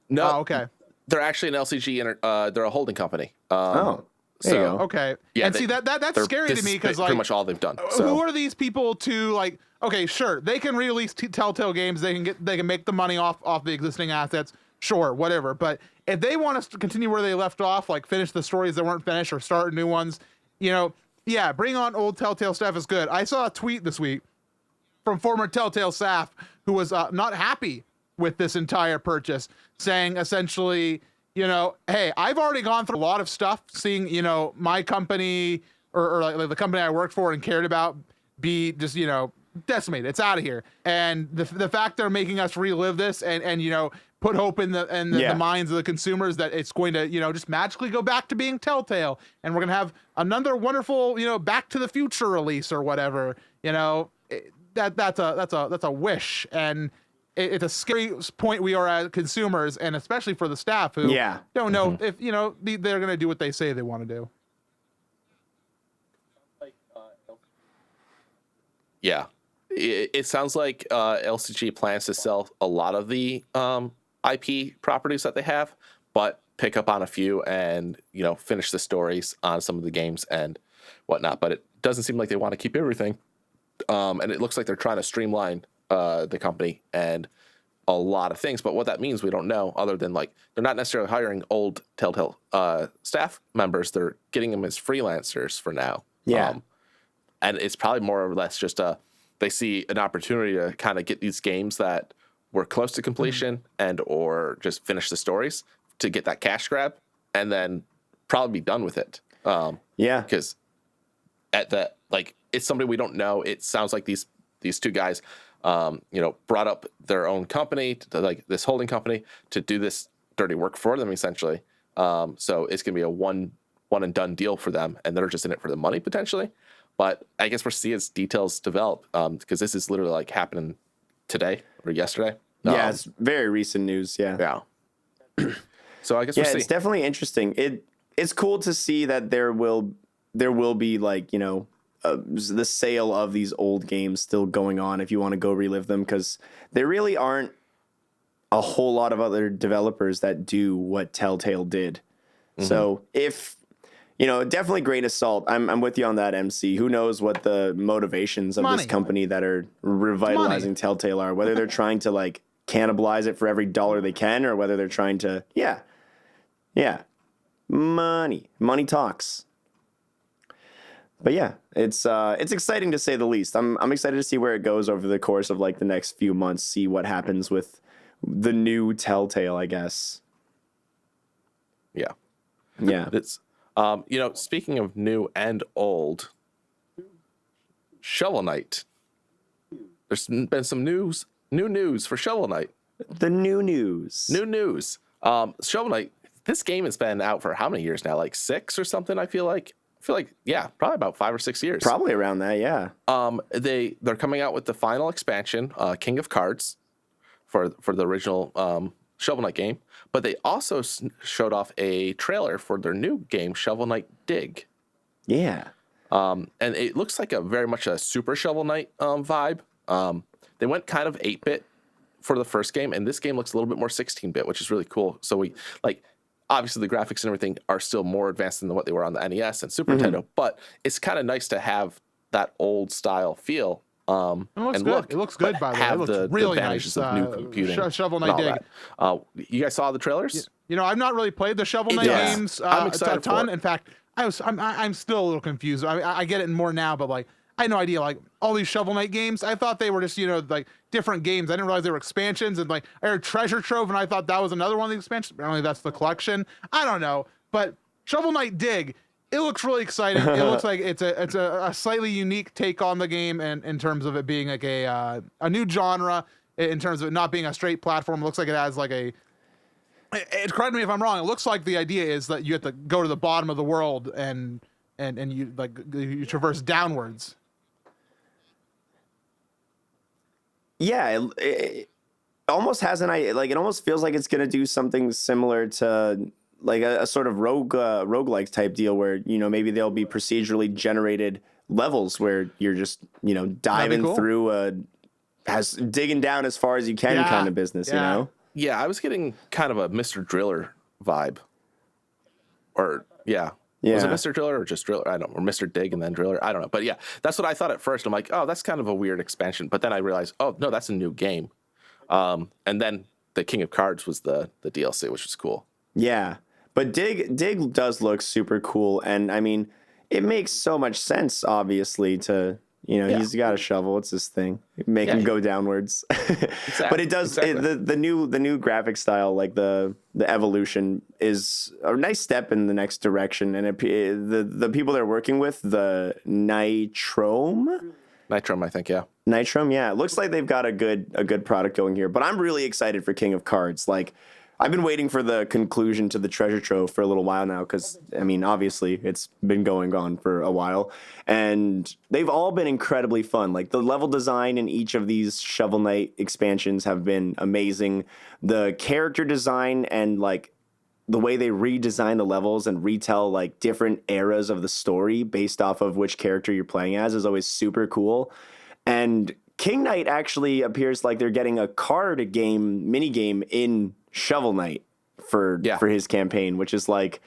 No, Oh, okay. They're actually an LCG. They're a holding company. There you go. Okay. Yeah, and see that's scary to me because like pretty much all they've done. So. Who are these people to like? Okay, sure, they can release Telltale games. They can make the money off the existing assets. Sure, whatever. But if they want us to continue where they left off, like finish the stories that weren't finished or start new ones, yeah, bring on old Telltale stuff is good. I saw a tweet this week from former Telltale staff who was not happy with this entire purchase, saying essentially, hey, I've already gone through a lot of stuff, seeing, my company or like the company I worked for and cared about be just, decimated. It's out of here. And the fact they're making us relive this and put hope in the minds of the consumers that it's going to, just magically go back to being Telltale, and we're going to have another wonderful, Back to the Future release or whatever, that's a wish. And it's a scary point we are as consumers, and especially for the staff who don't know if they're going to do what they say they want to do. Yeah, it sounds like LCG plans to sell a lot of the IP properties that they have, but pick up on a few and finish the stories on some of the games and whatnot. But it doesn't seem like they want to keep everything, and it looks like they're trying to streamline the company and a lot of things. But what that means, we don't know, other than like they're not necessarily hiring old Telltale staff members. They're getting them as freelancers for now. Yeah. And it's probably more or less just they see an opportunity to kind of get these games that were close to completion and or just finish the stories to get that cash grab and then probably be done with it. Because it's somebody we don't know. It sounds like these two guys brought up their own company, like this holding company, to do this dirty work for them, essentially. So it's going to be a one and done deal for them, and they're just in it for the money potentially. But I guess we'll see as details develop, because this is literally like happening today or yesterday. Yeah, it's very recent news. Yeah. So I guess we'll see. It's definitely interesting. It's cool to see that there will be like the sale of these old games still going on if you want to go relive them, because there really aren't a whole lot of other developers that do what Telltale did. So if definitely great assault. I'm with you on that, MC. Who knows what the motivations of this company that are revitalizing Telltale are? Whether they're trying to like cannibalize it for every dollar they can, or whether they're trying to money talks. But yeah, it's exciting to say the least. I'm excited to see where it goes over the course of like the next few months. See what happens with the new Telltale, I guess. Yeah. It's speaking of new and old, Shovel Knight. There's been some new news for Shovel Knight. The new news. Shovel Knight. This game has been out for how many years now? Like 6 or something. I feel like probably about 5 or 6 years. Probably around that. Yeah. They're coming out with the final expansion, King of Cards, for the original Shovel Knight game. But they also showed off a trailer for their new game, Shovel Knight Dig. Yeah. And it looks like very much a Super Shovel Knight vibe. They went kind of 8-bit for the first game, and this game looks a little bit more 16-bit, which is really cool. So we obviously the graphics and everything are still more advanced than what they were on the NES and Super Nintendo, but it's kind of nice to have that old style feel. It looks good, by the way. It looks really nice. Of new computing. Shovel Knight Dig. You guys saw the trailers? I've not really played the Shovel Knight games I'm excited a ton. for it. In fact, I'm still a little confused. I get it more now, but like I had no idea. Like all these Shovel Knight games, I thought they were just like different games. I didn't realize they were expansions. And like I heard Treasure Trove, and I thought that was another one of the expansions. Apparently, that's the collection. I don't know, but Shovel Knight Dig. It looks really exciting. It looks like it's a slightly unique take on the game, and in terms of it being like a new genre, in terms of it not being a straight platform. It looks like it has like correct me if I'm wrong. It looks like the idea is that you have to go to the bottom of the world and you traverse downwards. Yeah, it almost has it almost feels like it's gonna do something similar to like a sort of roguelike type deal where maybe there'll be procedurally generated levels where you're just diving through digging down as far as you can kind of business. Yeah, I was getting kind of a Mr. Driller vibe. Or Yeah. Was it Mr. Driller or just Driller? I don't know. Or Mr. Dig and then Driller? I don't know. But yeah, that's what I thought at first. I'm like, oh, that's kind of a weird expansion. But then I realized, oh, no, that's a new game. And then the King of Cards was the DLC, which was cool. Yeah. But Dig does look super cool. And I mean, it makes so much sense, obviously, to, he's got a shovel. It's his thing. Make him go downwards. Exactly. But it does, the new graphic style, like the evolution is a nice step in the next direction. And the people they're working with, the Nitrom, I think, yeah. Nitrom, yeah. It looks like they've got a good product going here. But I'm really excited for King of Cards. Like, I've been waiting for the conclusion to the treasure trove for a little while now because, I mean, obviously it's been going on for a while. And they've all been incredibly fun. Like, the level design in each of these Shovel Knight expansions have been amazing. The character design and, like, the way they redesign the levels and retell, like, different eras of the story based off of which character you're playing as is always super cool. And King Knight actually appears like they're getting a card game, mini game in Shovel Knight for his campaign, which is like,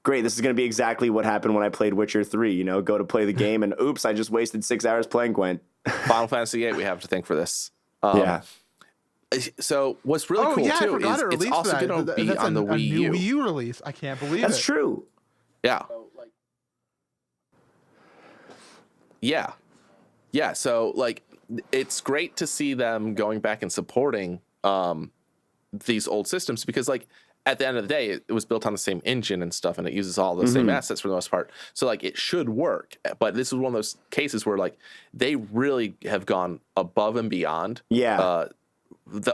great, this is going to be exactly what happened when I played Witcher 3, go to play the game and oops, I just wasted 6 hours playing Gwent. Final Fantasy VIII we have to thank for this. So what's really cool too is it's also going to be on the Wii U. Wii U release. I can't believe That's true. Yeah. Yeah. So like, it's great to see them going back and supporting these old systems because like at the end of the day, it was built on the same engine and stuff, and it uses all the same assets for the most part. So like it should work. But this is one of those cases where like they really have gone above and beyond.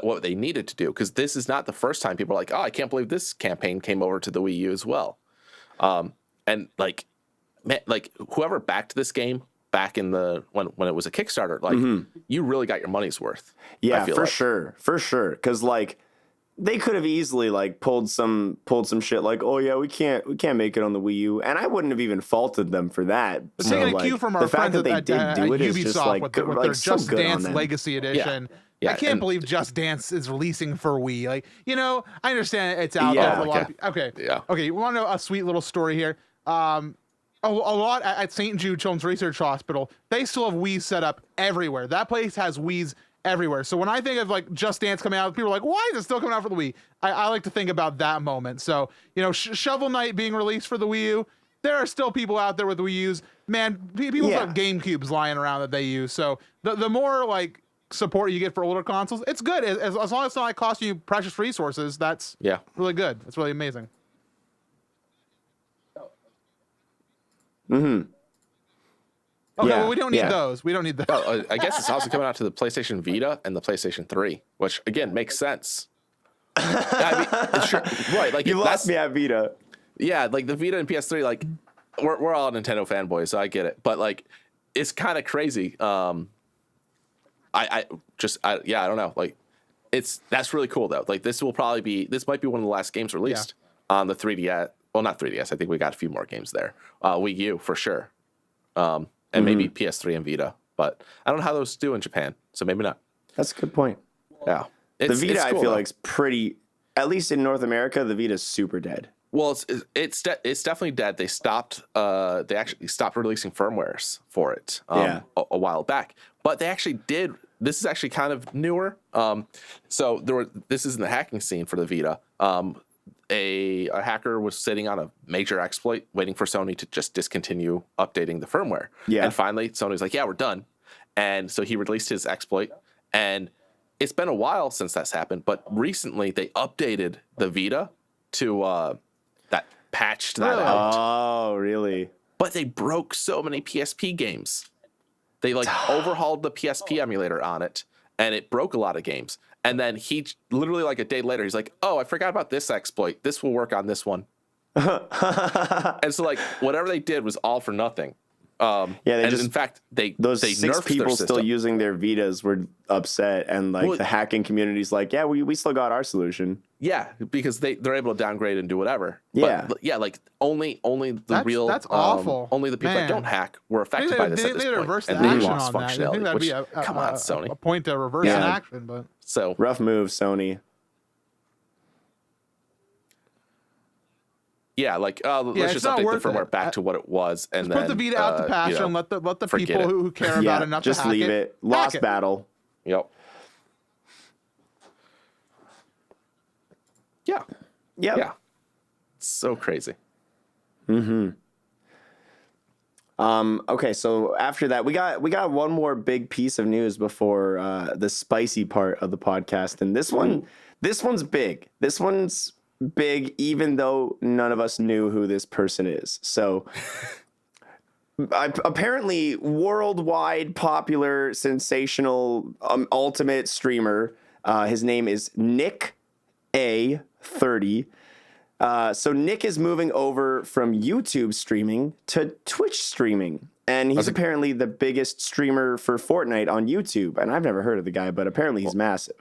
What they needed to do, because this is not the first time people are like, oh, I can't believe this campaign came over to the Wii U as well. And like, man, like whoever backed this game back in the when it was a Kickstarter, like you really got your money's worth. Yeah, for sure, because like they could have easily like pulled some shit like, oh yeah, we can't make it on the Wii U, and I wouldn't have even faulted them for that. So, taking a cue from our friends at Ubisoft with their Just Dance Legacy Edition. Yeah, I can't believe Just Dance is releasing for Wii. Like, I understand it's out there for a lot of people. Okay. Yeah. Okay, you want to know a sweet little story here? A lot at St. Jude Children's Research Hospital, they still have Wii's set up everywhere. That place has Wii's everywhere. So when I think of like Just Dance coming out, people are like, why is it still coming out for the Wii? I like to think about that moment. So, Shovel Knight being released for the Wii U, there are still people out there with Wii U's. Man, people have GameCubes lying around that they use. So the more like support you get for older consoles, it's good. As long as it's not costing you precious resources, that's really good. That's really amazing. Okay, well, we don't need those. We don't need those. Well, I guess it's also coming out to the PlayStation Vita and the PlayStation 3, which again makes sense. I mean, sure, right? Like you lost me at Vita. Yeah, like the Vita and PS3, like we're all Nintendo fanboys, so I get it. But like, it's kind of crazy. I don't know. Like, that's really cool though. Like this might be one of the last games released on the 3DS. Well, not 3DS. I think we got a few more games there. Wii U for sure. And maybe PS3 and Vita, but I don't know how those do in Japan, so maybe not. That's a good point. Yeah. The Vita, cool, I feel like, is pretty, at least in North America, the Vita is super dead. Well, it's definitely dead. They actually stopped releasing firmwares for it a while back. But they actually did. This is actually kind of newer. So this is in the hacking scene for the Vita. A hacker was sitting on a major exploit, waiting for Sony to just discontinue updating the firmware. Yeah. And finally, Sony's like, yeah, we're done. And so he released his exploit. And it's been a while since that's happened. But recently, they updated the Vita to patched that out. Oh, really? But they broke so many PSP games. They overhauled the PSP emulator on it, and it broke a lot of games. And then he literally like a day later, he's like, "Oh, I forgot about this exploit. This will work on this one." And so like whatever they did was all for nothing. In fact, they six people still using their Vitas were upset, and the hacking community's like, yeah, we still got our solution. Yeah, because they're able to downgrade and do whatever. Yeah, but like only that's awful. Only the people that don't hack were affected by this. They reversed the action on that. I think that'd be come on, Sony, a point to reverse an action, but so rough move, Sony. Yeah, like let's just update the firmware back to what it was, and then put the Vita out to pasture and let the people who care about enough just to hack leave it. Lost battle. Yep. Yeah. Yeah. It's so crazy. Okay, so after that, we got one more big piece of news before the spicy part of the podcast, and this one's big. This one's big, even though none of us knew who this person is. So, apparently, worldwide popular, sensational, ultimate streamer. His name is Nick A30. So Nick is moving over from YouTube streaming to Twitch streaming. And he's apparently the biggest streamer for Fortnite on YouTube. And I've never heard of the guy, but apparently he's massive.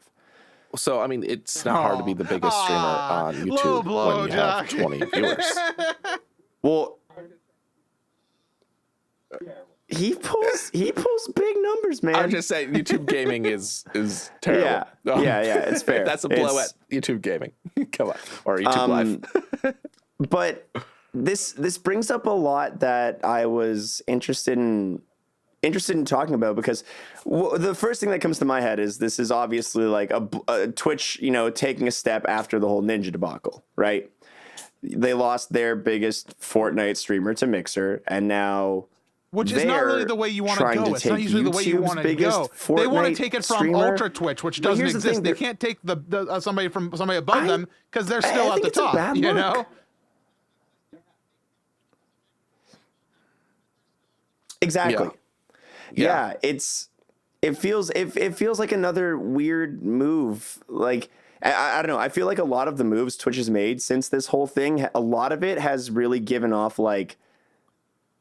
So, I mean, it's not hard to be the biggest streamer on YouTube when you have 20 viewers. Well, he pulls big numbers, man. I'm just saying, YouTube gaming is terrible. Yeah, it's fair. That's a blow at YouTube gaming. Come on, or YouTube Live. But this brings up a lot that I was interested in talking about, because the first thing that comes to my head is this is obviously like a Twitch, taking a step after the whole Ninja debacle, right? They lost their biggest Fortnite streamer to Mixer, and now. Which is not really the way you want to go. It's not usually the way you want to go. They want to take it from Ultra Twitch, which doesn't exist. They can't take the somebody above them because they're still at the top. You know. Exactly. Yeah. It feels like another weird move. Like I don't know. I feel like a lot of the moves Twitch has made since this whole thing, a lot of it has really given off like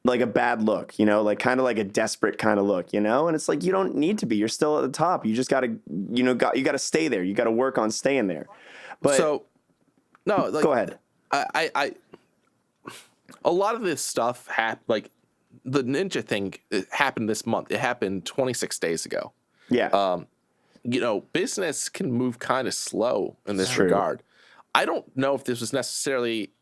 a bad look, like kind of like a desperate kind of look, and it's like, you don't need to be, you're still at the top. You just got to, you got to stay there. You got to work on staying there. But no, like, go ahead. I a lot of this stuff like the Ninja thing happened this month. It happened 26 days ago. Yeah. Business can move kind of slow in this regard. I don't know if this was necessarily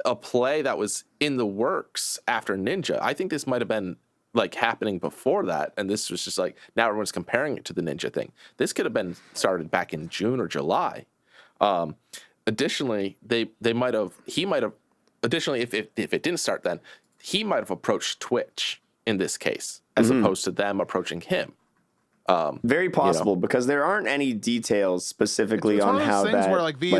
a play that was in the works after Ninja. I think this might have been like happening before that, and this was just like now everyone's comparing it to the Ninja thing. This could have been started back in June or July. Additionally, he might have additionally, if it didn't start then, he might have approached Twitch in this case as opposed to them approaching him. Very possible, because there aren't any details specifically on how that,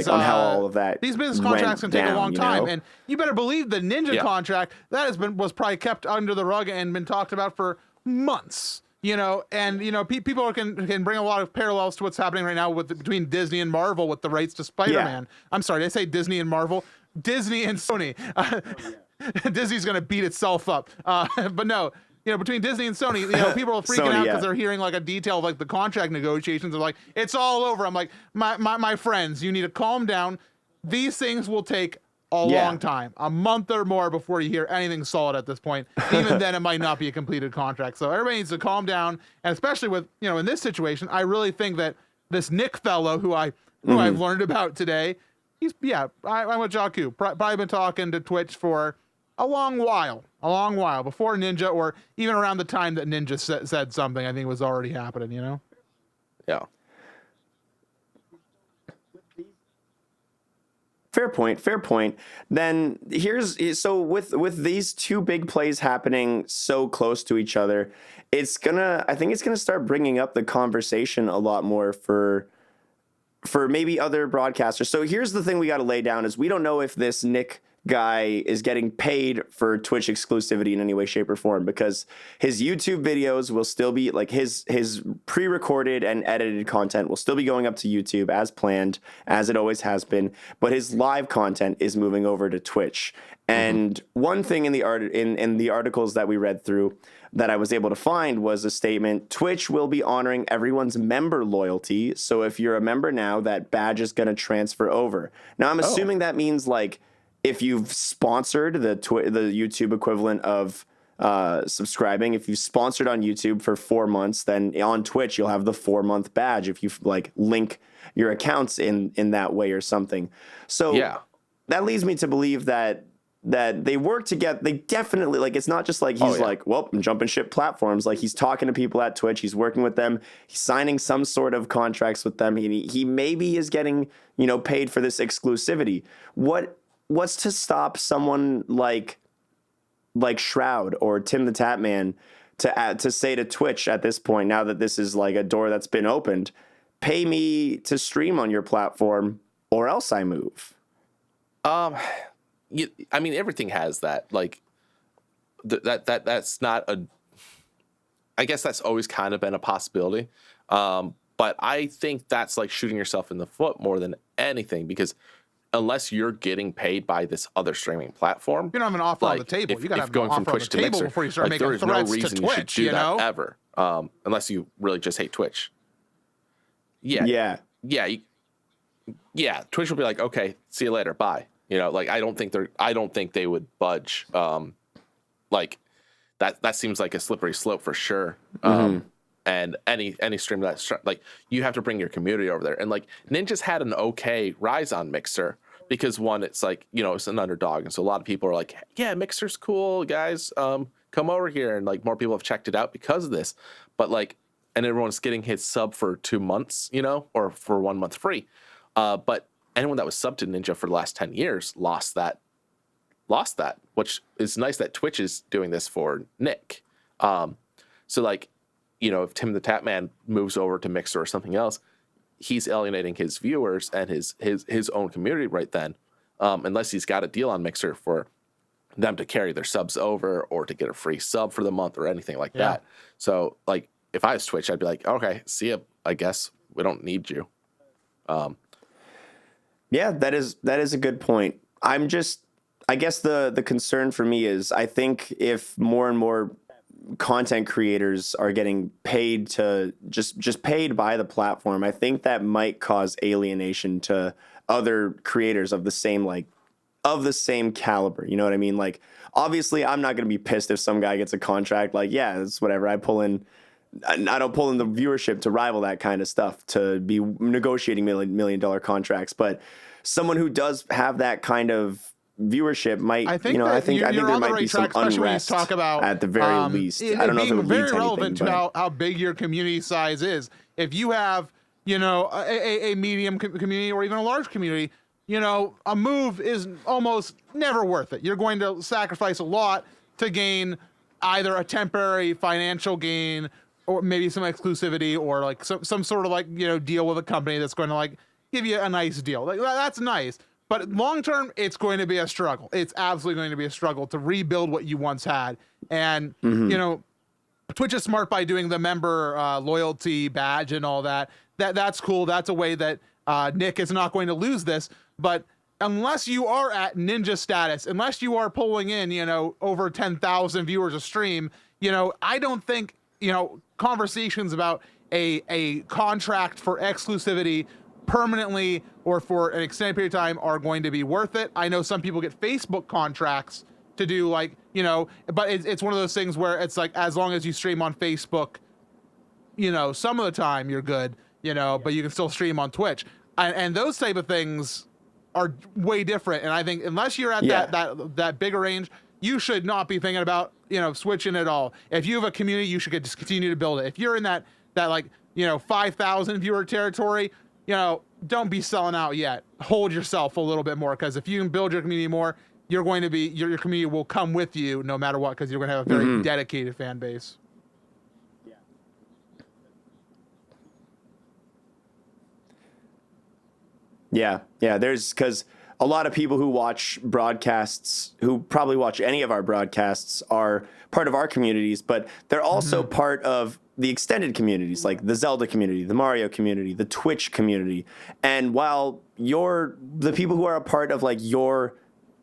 on how all of that. These business contracts can take a long time, and you better believe the Ninja contract was probably kept under the rug and been talked about for months. And people can bring a lot of parallels to what's happening right now between Disney and Marvel with the rights to Spider-Man. I'm sorry, did I say Disney and Marvel? Disney and Sony. Disney's gonna beat itself up, but no. Between Disney and Sony, people are freaking out because they're hearing like a detail of like the contract negotiations. They're like, it's all over. I'm like, my friends, you need to calm down. These things will take a long time, a month or more before you hear anything solid at this point. Even then, it might not be a completed contract. So everybody needs to calm down. And especially with, in this situation, I really think that this Nick fellow who I've learned about today, I'm with Jaku. Probably been talking to Twitch for a long while before Ninja, or even around the time that Ninja said something. I think was already happening. Yeah. Fair point. Then so with these two big plays happening so close to each other, I think it's gonna start bringing up the conversation a lot more for maybe other broadcasters. So here's the thing we got to lay down is we don't know if this Nick guy is getting paid for Twitch exclusivity in any way, shape, or form, because his YouTube videos will still be like his pre-recorded and edited content will still be going up to YouTube as planned, as it always has been, but his live content is moving over to Twitch. And one thing in the articles that we read through that I was able to find was a statement: Twitch will be honoring everyone's member loyalty. So if you're a member now, that badge is going to transfer over. Now I'm assuming that means like if you've sponsored the YouTube equivalent of subscribing, if you've sponsored on YouTube for 4 months, then on Twitch you'll have the 4-month badge if you like link your accounts in that way or something. So that leads me to believe that they work together. They definitely, like, it's not just like he's like, well, I'm jumping ship platforms. Like, he's talking to people at Twitch. He's working with them. He's signing some sort of contracts with them. He maybe is getting, paid for this exclusivity. What's to stop someone like Shroud or Tim the Tatman to say to Twitch at this point, now that this is like a door that's been opened, pay me to stream on your platform or else I move? I mean, everything has that. Like, that's not a. I guess that's always kind of been a possibility, but I think that's like shooting yourself in the foot more than anything, because unless you're getting paid by this other streaming platform, you don't have an offer on the table. You got to have an offer on the table before you start making threats to Twitch. You should do that ever, unless you really just hate Twitch. Yeah. Twitch will be like, okay, see you later, bye. Like, I don't think they would budge. Like that seems like a slippery slope for sure. And any stream that's like, you have to bring your community over there. And like, Ninja's had an okay rise on Mixer because, one, it's like, it's an underdog, and so a lot of people are like, yeah, Mixer's cool, guys. Come over here, and like more people have checked it out because of this. But like, and everyone's getting his sub for 2 months, or for 1 month free. But anyone that was subbed to Ninja for the last 10 years lost that, which is nice that Twitch is doing this for Nick. So like, if Tim the Tatman moves over to Mixer or something else, he's alienating his viewers and his own community right then, unless he's got a deal on Mixer for them to carry their subs over or to get a free sub for the month or anything like that. So like, if I was Twitch, I'd be like, okay, see ya, I guess. We don't need you. Yeah, that is a good point. I guess the concern for me is, I think if more and more content creators are getting paid to just paid by the platform, I think that might cause alienation to other creators of the same caliber. You know what I mean? Like, obviously I'm not going to be pissed if some guy gets a contract. Like, yeah, it's whatever. I don't pull in the viewership to rival that kind of stuff, to be negotiating $1 million contracts. But someone who does have that kind of viewership might, I think there might be some unrest at the very least. I don't know if it would lead to anything, relevant to how big your community size is. If you have, a medium community or even a large community, a move is almost never worth it. You're going to sacrifice a lot to gain either a temporary financial gain or maybe some exclusivity, or like some sort of like, deal with a company that's going to like give you a nice deal. Like, that's nice. But long term, it's going to be a struggle. It's absolutely going to be a struggle to rebuild what you once had. And, Twitch is smart by doing the member loyalty badge and all that. That's cool. That's a way that Nick is not going to lose this. But unless you are at Ninja status, unless you are pulling in, over 10,000 viewers a stream, I don't think, conversations about a contract for exclusivity permanently or for an extended period of time are going to be worth it. I know some people get Facebook contracts to do like, but it's one of those things where it's like, as long as you stream on Facebook, some of the time you're good, but you can still stream on Twitch. And those type of things are way different. And I think unless you're at that bigger range, you should not be thinking about, switching at all. If you have a community, you should just continue to build it. If you're in that like, 5,000 viewer territory, don't be selling out yet. Hold yourself a little bit more, because if you can build your community more, you're going to be, your community will come with you no matter what, because you're going to have a very dedicated fan base. Yeah. There's, because a lot of people who watch broadcasts, who probably watch any of our broadcasts, are part of our communities, but they're also part of the extended communities, like the Zelda community, the Mario community, the Twitch community. And while the people who are a part of like your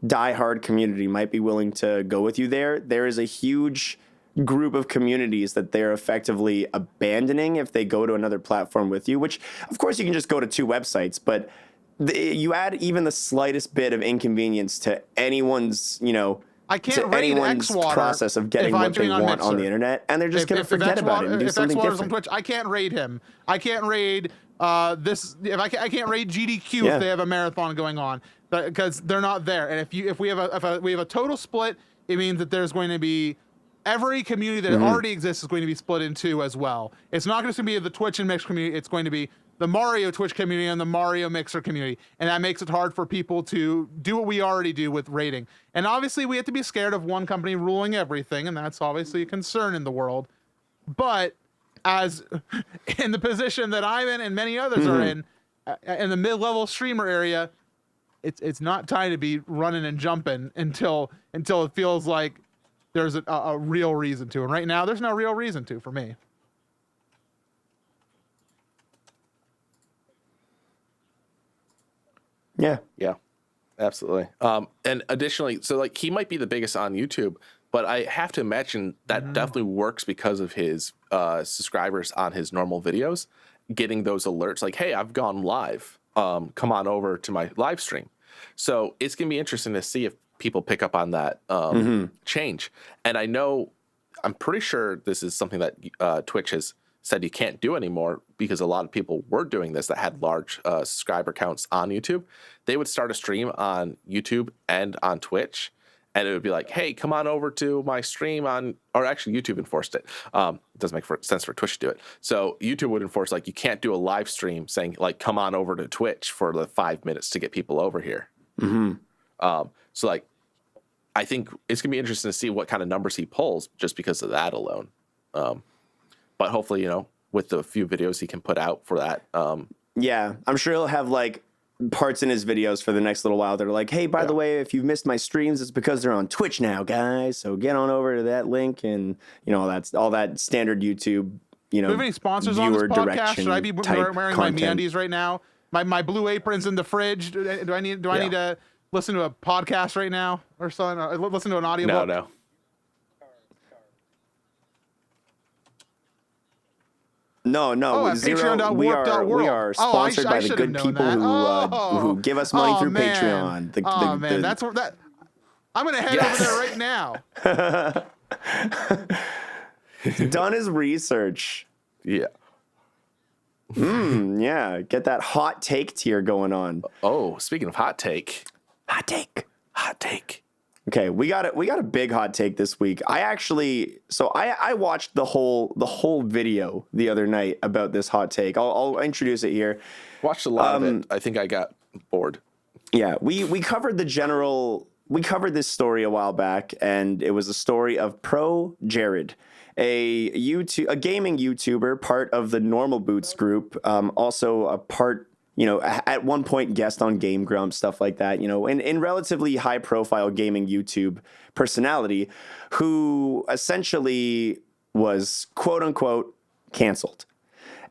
diehard community might be willing to go with you there is a huge group of communities that they're effectively abandoning if they go to another platform with you, which of course you can just go to 2 websites, but you add even the slightest bit of inconvenience to anyone's, I can't raid xwater process of getting what they want on the internet, and they're just going to forget about it and do something different. On Twitch, I can't raid him. I can't raid this if I can't raid GDQ if they have a marathon going on, because they're not there. And if we have a total split, it means that there's going to be every community that already exists is going to be split in two as well. It's not just going to be the Twitch and Mix community. It's going to be the Mario Twitch community and the Mario Mixer community. And that makes it hard for people to do what we already do with rating. And obviously we have to be scared of one company ruling everything. And that's obviously a concern in the world. But as in the position that I'm in and many others are in the mid-level streamer area, it's not time to be running and jumping until it feels like there's a real reason to. And right now there's no real reason to for me. Yeah, absolutely. And additionally, so like he might be the biggest on YouTube, but I have to imagine that definitely works because of his subscribers on his normal videos, getting those alerts like, hey, I've gone live. Come on over to my live stream. So it's going to be interesting to see if people pick up on that change. And I'm pretty sure this is something that Twitch has said you can't do anymore, because a lot of people were doing this that had large subscriber counts on YouTube. They would start a stream on YouTube and on Twitch, and it would be like, hey, come on over to my stream or actually YouTube enforced it. It doesn't make sense for Twitch to do it. So YouTube would enforce, like, you can't do a live stream saying, like, come on over to Twitch for the 5 minutes to get people over here. So, like, I think it's going to be interesting to see what kind of numbers he pulls just because of that alone. But hopefully, with the few videos he can put out for that. Yeah, I'm sure he'll have like parts in his videos for the next little while that are like, hey, by the way, if you've missed my streams, it's because they're on Twitch now, guys. So get on over to that link, and that's all that standard YouTube. Do we have any sponsors on this podcast? Should I be wearing my MeUndies right now? My blue apron's in the fridge. Do I need to listen to a podcast right now or something? Listen to an audiobook? No. No, Zero. We are sponsored by the good people who give us money through Patreon. That's that. I'm gonna head over there right now. He's done his research. Yeah. Yeah. Get that hot take tier going on. Oh, speaking of hot take. Okay, we got a big hot take this week. I watched the whole video the other night about this hot take. I'll introduce it here. Watched a lot of it. I think I got bored. Yeah, we covered this story a while back, and it was a story of Pro Jared, a gaming YouTuber, part of the Normal Boots group, also a part, at one point guest on Game Grumps, stuff like that, in relatively high profile gaming YouTube personality, who essentially was quote unquote canceled.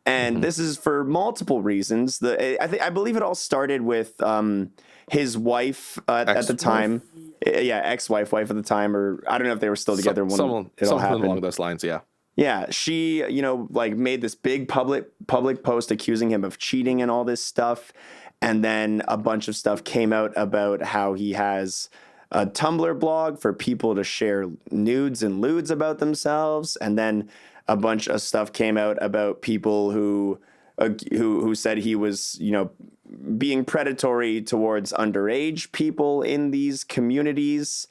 And this is for multiple reasons. I believe it all started with his wife at the time. Yeah, ex-wife at the time, or I don't know if they were still together when it all happened. Along those lines, yeah. Yeah, she, made this big public post accusing him of cheating and all this stuff. And then a bunch of stuff came out about how he has a Tumblr blog for people to share nudes and lewds about themselves. And then a bunch of stuff came out about people who said he was, being predatory towards underage people in these communities.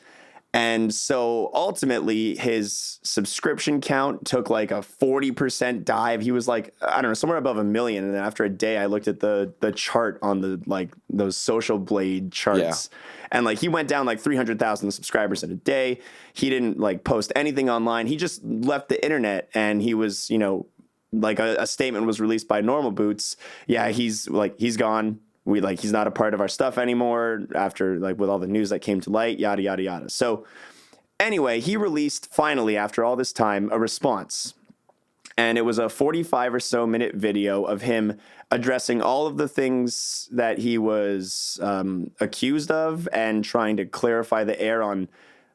And so ultimately his subscription count took like a 40% dive. He was like, I don't know, somewhere above 1 million. And then after a day, I looked at the chart on those Social Blade charts, and he went down like 300,000 subscribers in a day. He didn't post anything online. He just left the internet, and he was, a statement was released by Normal Boots. Yeah, he's gone. He's not a part of our stuff anymore after with all the news that came to light, yada, yada, yada. So anyway, he released finally, after all this time, a response. And it was a 45 or so minute video of him addressing all of the things that he was accused of and trying to clarify the air on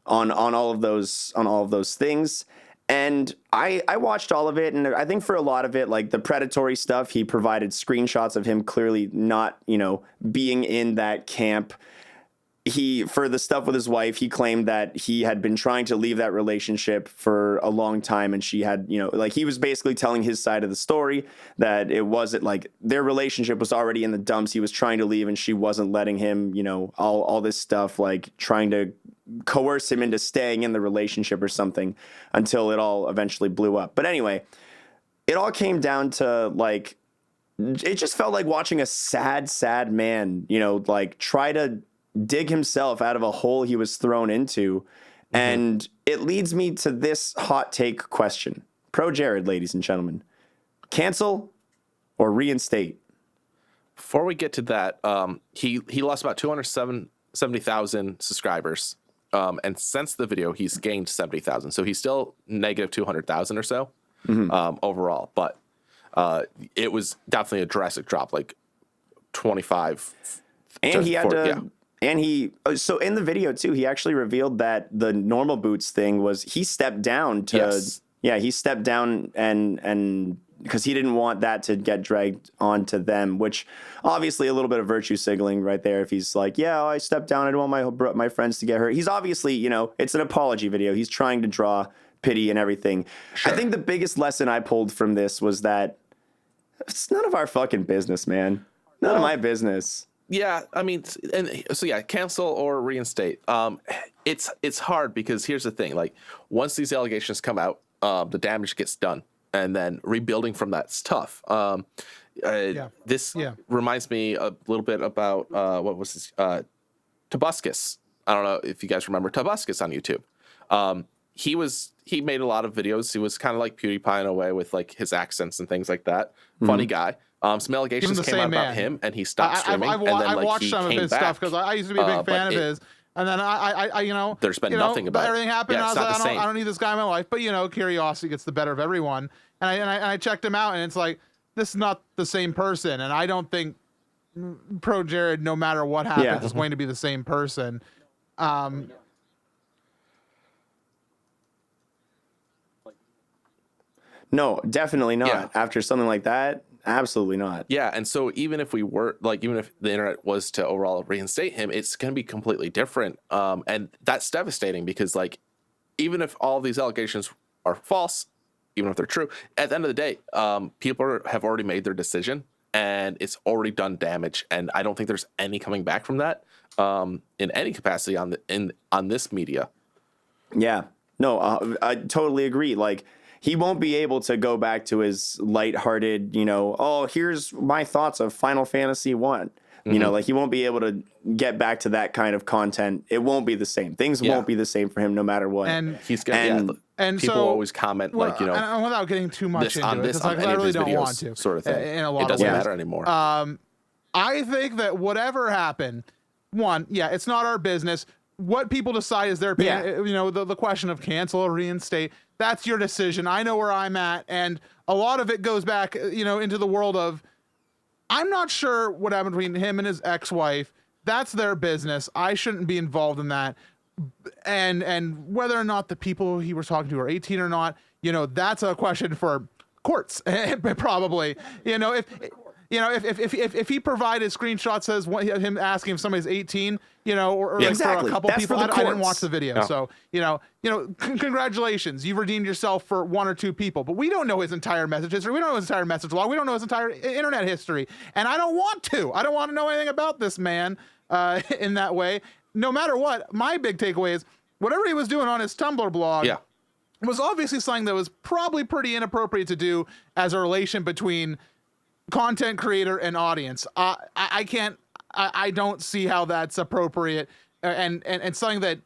all of those things. And I watched all of it, and I think for a lot of it, the predatory stuff, he provided screenshots of him clearly not, being in that camp. for the stuff with his wife, he claimed that he had been trying to leave that relationship for a long time, and she had, like, he was basically telling his side of the story, that it wasn't like their relationship was already in the dumps. He was trying to leave and she wasn't letting him, all this stuff, like trying to coerce him into staying in the relationship or something, until it all eventually blew up. But anyway, it all came down to, like, it just felt like watching a sad man, like try to dig himself out of a hole he was thrown into. Mm-hmm. And it leads me to this hot take question. Pro Jared, ladies and gentlemen. Cancel or reinstate? Before we get to that, he lost about 270,000 subscribers. And since the video, he's gained 70,000. So he's still negative 200,000 or so overall. But it was definitely a drastic drop, like 25. And he had to... Yeah. And so in the video too, he actually revealed that the normal boots thing was he stepped down he stepped down and because he didn't want that to get dragged onto them, which obviously a little bit of virtue signaling right there. If he's like, I stepped down, I don't want my friends to get hurt. He's obviously, it's an apology video. He's trying to draw pity and everything. Sure. I think the biggest lesson I pulled from this was that it's none of our fucking business, man. None of my business. Yeah, I mean, and so cancel or reinstate. It's hard because here's the thing: like, once these allegations come out, the damage gets done, and then rebuilding from that's tough. This reminds me a little bit about what was this? Tobuscus. I don't know if you guys remember Tobuscus on YouTube. He made a lot of videos. He was kind of like PewDiePie in a way, with like his accents and things like that. Funny guy. Some allegations came out about him, and he stopped streaming. I've watched some of his stuff because I used to be a big fan of his. And then I there's been nothing about everything happened. Yeah, and I was like, I don't need this guy in my life. But curiosity gets the better of everyone. And I checked him out, and it's like, this is not the same person. And I don't think Pro Jared, no matter what happens, is going to be the same person. No, definitely not. Yeah. After something like that, absolutely not. Yeah, and so even if even if the internet was to overall reinstate him, it's going to be completely different. And that's devastating because, like, even if all these allegations are false, even if they're true, at the end of the day, people have already made their decision, and it's already done damage. And I don't think there's any coming back from that in any capacity on this media. Yeah, no, I totally agree. Like, he won't be able to go back to his lighthearted, here's my thoughts of Final Fantasy 1. Like, he won't be able to get back to that kind of content. It won't be the same. Things won't be the same for him no matter what. And he's gonna, and people always comment, and without getting too much into it, on I really don't want to, sort of thing. In a lot it doesn't of ways. matter anymore. I think that whatever happened, it's not our business. What people decide is their opinion. The question of cancel or reinstate, that's your decision. I know where I'm at. And a lot of it goes back, into the world of, I'm not sure what happened between him and his ex-wife. That's their business. I shouldn't be involved in that. And whether or not the people he was talking to are 18 or not, that's a question for courts, probably. If he provided screenshots says him asking if somebody's 18, or exactly. For a couple That's people, I didn't watch the video. No. So, congratulations, you've redeemed yourself for one or two people, but we don't know his entire message history. We don't know his entire message log. We don't know his entire internet history. And I don't want to. I don't want to know anything about this man in that way. No matter what, my big takeaway is whatever he was doing on his Tumblr blog was obviously something that was probably pretty inappropriate to do as a relation between content creator and audience. I don't see how that's appropriate, and something that,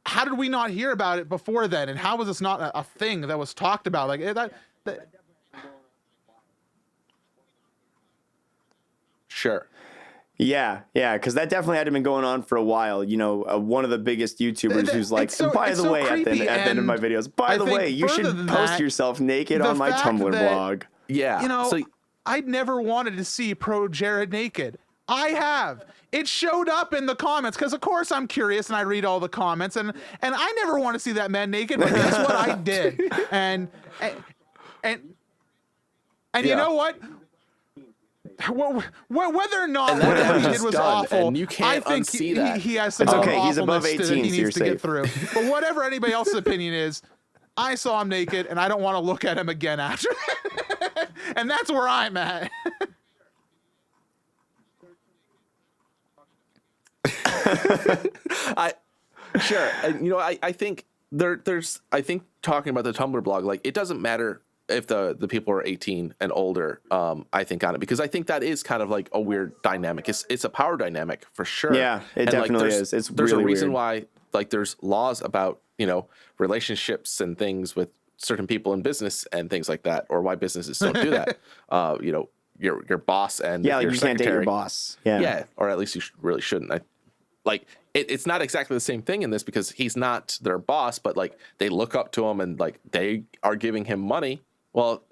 how did we not hear about it before then, and how was this not a thing that was talked about? Like that. Sure. Yeah, because that definitely had been going on for a while. One of the biggest YouTubers who's like, by the way, at the end of my videos, by the way, you should post yourself naked on my Tumblr blog. Yeah. So I'd never wanted to see Pro Jared naked. I have. It showed up in the comments because, of course, I'm curious and I read all the comments, and I never want to see that man naked, but guess what? I did. And you know what? whether or not And that what he damage did is was done, awful, and you can't I think unsee that. he has some It's okay, he's above awfulness 18, that he so needs you're to get safe. through. But whatever anybody else's opinion is, I saw him naked, and I don't want to look at him again after that. And that's where I'm at. Sure. And, you know, I think there's I think talking about the Tumblr blog, like, it doesn't matter if the people are 18 and older, I think, on it, because I think that is kind of like a weird dynamic. It's a power dynamic for sure. Yeah, it definitely is. It's there's really a reason weird. why, like, there's laws about, you know, relationships and things with certain people in business and things like that, or why businesses don't do that. You know, your boss and Yeah, like your you can't date your secretary. boss. Yeah. Yeah, or at least you really shouldn't. It's not exactly the same thing in this because he's not their boss, but like they look up to him and like they are giving him money. Well,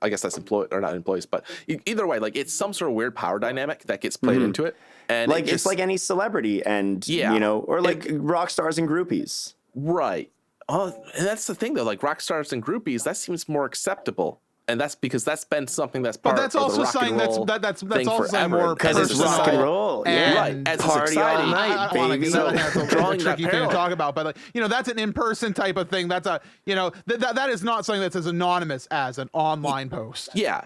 I guess that's employee or not employees, but either way, like it's some sort of weird power dynamic that gets played into it, and Like just like any celebrity, and Yeah. you know, or like rock stars and groupies. right. And that's the thing though. Like rock stars and groupies, that seems more acceptable. And that's because that's been something that's part But that's of also the rock saying and roll that's thing also saying forever. more Because it's personal rock and roll. Yeah. and As a Party society, all night, baby. That's a drawing that tricky thing to parallel. talk about, but like, you know, that's an in-person type of thing. That's a, you know, that is not something that's as anonymous as an online post. Yeah.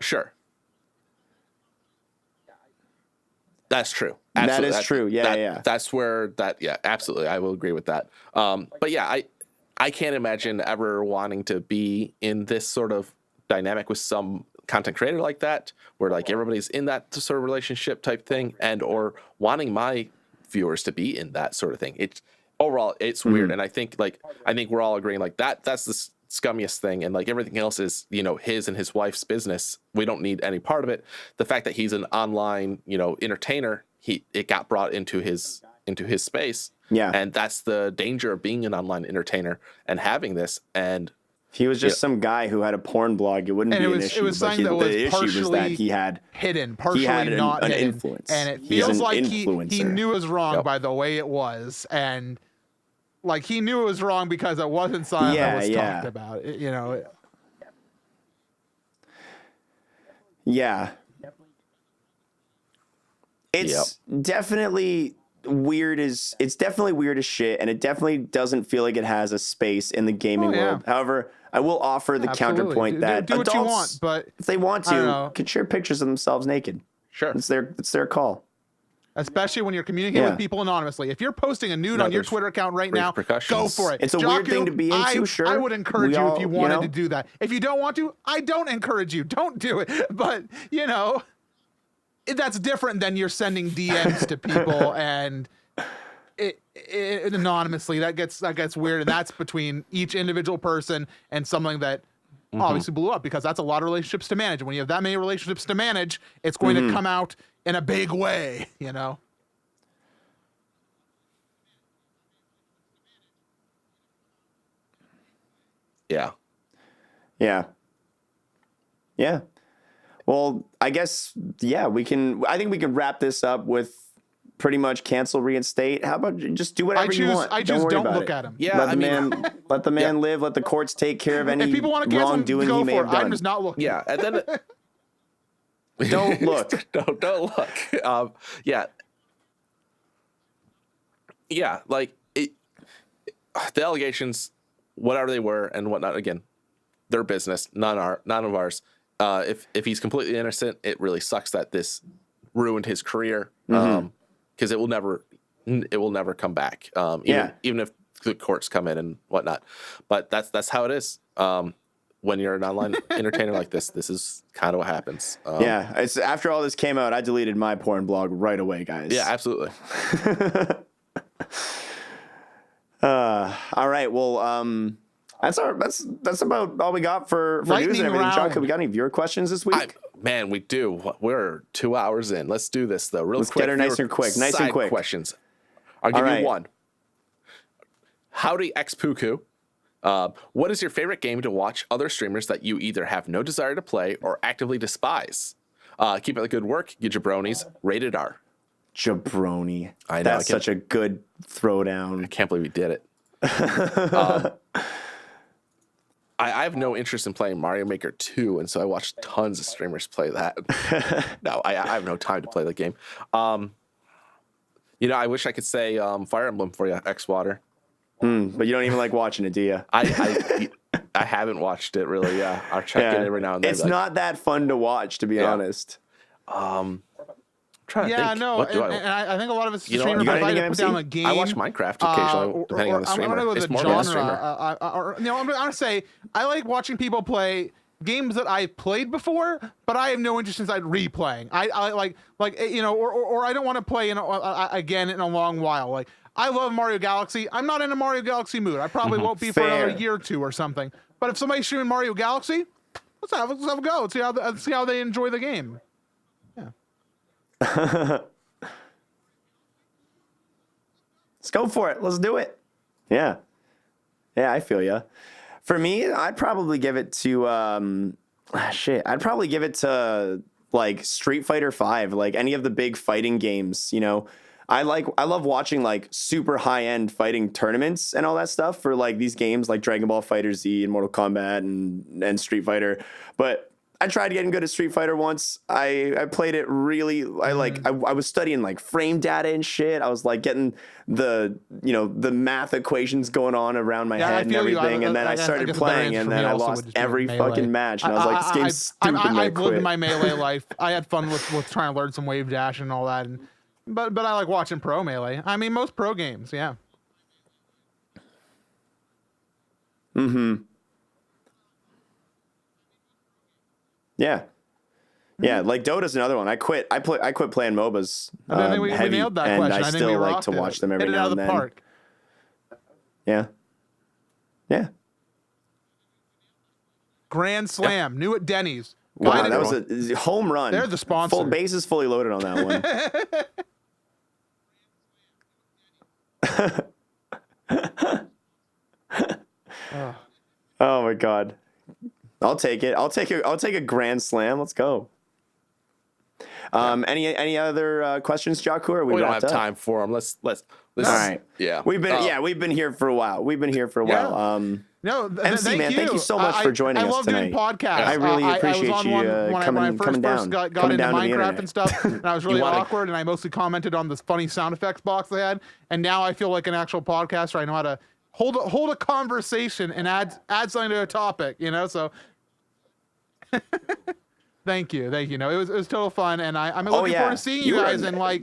Sure. That's true. That is Absolutely. true. Yeah, yeah. That's where yeah, absolutely. I will agree with that. But yeah, I can't imagine ever wanting to be in this sort of dynamic with some content creator like that, where like everybody's in that sort of relationship type thing, and or wanting my viewers to be in that sort of thing. It's overall, it's weird. And I think we're all agreeing like that's the scummiest thing, and like everything else is, you know, his and his wife's business. We don't need any part of it. The fact that he's an online, you know, entertainer, it got brought into his space. Yeah. And that's the danger of being an online entertainer and having this. And If he was just some guy who had a porn blog, it wouldn't And be it an was issue. it was but something that was the issue was that partially he had hidden, partially had not an hidden, influence. and it He's feels an like he influencer. knew it was wrong Yep. by the way it was, and like he knew it was wrong because it wasn't something that was talked about. You know. Yeah. It's definitely weird as shit, and it definitely doesn't feel like it has a space in the gaming world. However, I will offer the Absolutely. counterpoint that do what adults, you want, but if they want I don't to, know. can share pictures of themselves naked. sure. It's their call. especially when you're communicating Yeah. with people anonymously. If you're posting a nude No, on your there's Twitter account right now, repercussions. go for it. It's a weird thing to be into, sure. I would encourage We you all, if you you wanted know? to do that. If you don't want to, I don't encourage you. Don't do it. But, you know, that's different than you're sending DMs to people and it anonymously. That gets weird, and that's between each individual person and something that obviously blew up, because that's a lot of relationships to manage. When you have that many relationships to manage, it's going to come out in a big way, you know? Yeah. Yeah. Yeah. Well, I guess, yeah, I think we can wrap this up with pretty much cancel, reinstate. How about just do whatever you want? I choose worry don't about look it. at him. Yeah. Let the man live. Let the courts take care of any If people want to cancel him, wrongdoing go he may for have it. I'm done. just not looking. Yeah. And then Don't look. don't look. Yeah. Yeah. Like the allegations, whatever they were and whatnot, again, their business, none of ours. If he's completely innocent, it really sucks that this ruined his career. Because it will never come back. Even if the courts come in and whatnot. But that's how it is. When you're an online entertainer like this is kind of what happens. Yeah, it's after all this came out, I deleted my porn blog right away, guys. Yeah, absolutely. All right. Well, that's about all we got for news Lightning and everything. round. Chuck, we got any viewer questions this week? Man, we do. We're 2 hours in. Let's do this though. Let's get her nice and quick. Nice and quick. Questions. I'll give right. you one. Howdy xpuku. What is your favorite game to watch other streamers that you either have no desire to play or actively despise? Keep up the good work, you jabronis. Rated R. Jabroni. I know, That's such a good throwdown. I can't believe we did it. I have no interest in playing Mario Maker 2, and so I watch tons of streamers play that. No, I have no time to play the game. I wish I could say Fire Emblem for you, xwater. But you don't even like watching it, do you? I haven't watched it really. Yeah, I'll check it every now and then. It's not that fun to watch, to be honest. Trying to think. No, and I think a lot of it's you got anything, put down a game. I watch Minecraft occasionally, depending on the streamer. I'm gonna go with it's the more genre. the streamer. I'm gonna say I like watching people play games that I've played before, but I have no interest in replaying. I like or I don't want to play again in a long while. Like I love Mario Galaxy. I'm not in a Mario Galaxy mood. I probably won't be for another year or two or something. But if somebody's streaming Mario Galaxy, let's have a go. Let's see how they enjoy the game. Let's go for it. Let's do it. Yeah, I feel ya. For me, I'd probably give it to I'd probably give it to like Street Fighter 5, like any of the big fighting games. I love watching like super high end fighting tournaments and all that stuff for like these games like Dragon Ball Fighter Z and Mortal Kombat and Street Fighter. But I tried getting good at Street Fighter once. I played it really. I was studying like frame data and shit. I was like getting the math equations going on around my head and everything. And then I started playing, and then I lost every fucking match. And I was like, this game's stupid. I've lived my Melee life. I had fun with trying to learn some wave dash and all that. But I like watching pro Melee. I mean, most pro games, yeah. Yeah. Yeah, like Dota's another one. I quit playing MOBAs we nailed that and question. I still like to watch them every now and then. Park. Yeah. Grand Slam, new at Denny's. Wow, that was a home run. They're the sponsor. Full bases fully loaded on that one. Oh my God. I'll take it. I'll take a Grand Slam. Let's go. Any other questions, Jaku? Or we don't have time for them. Let's. All right. Yeah. We've been here for a while. MC, man, thank you so much for joining us tonight. I love doing podcasts. I really appreciate you when I first down. got into Minecraft and stuff, and I was really awkward, and I mostly commented on this funny sound effects box they had, and now I feel like an actual podcaster. I know how to hold a conversation and add something to a topic, so thank you. No, it was total fun, and I'm looking forward to seeing you guys in like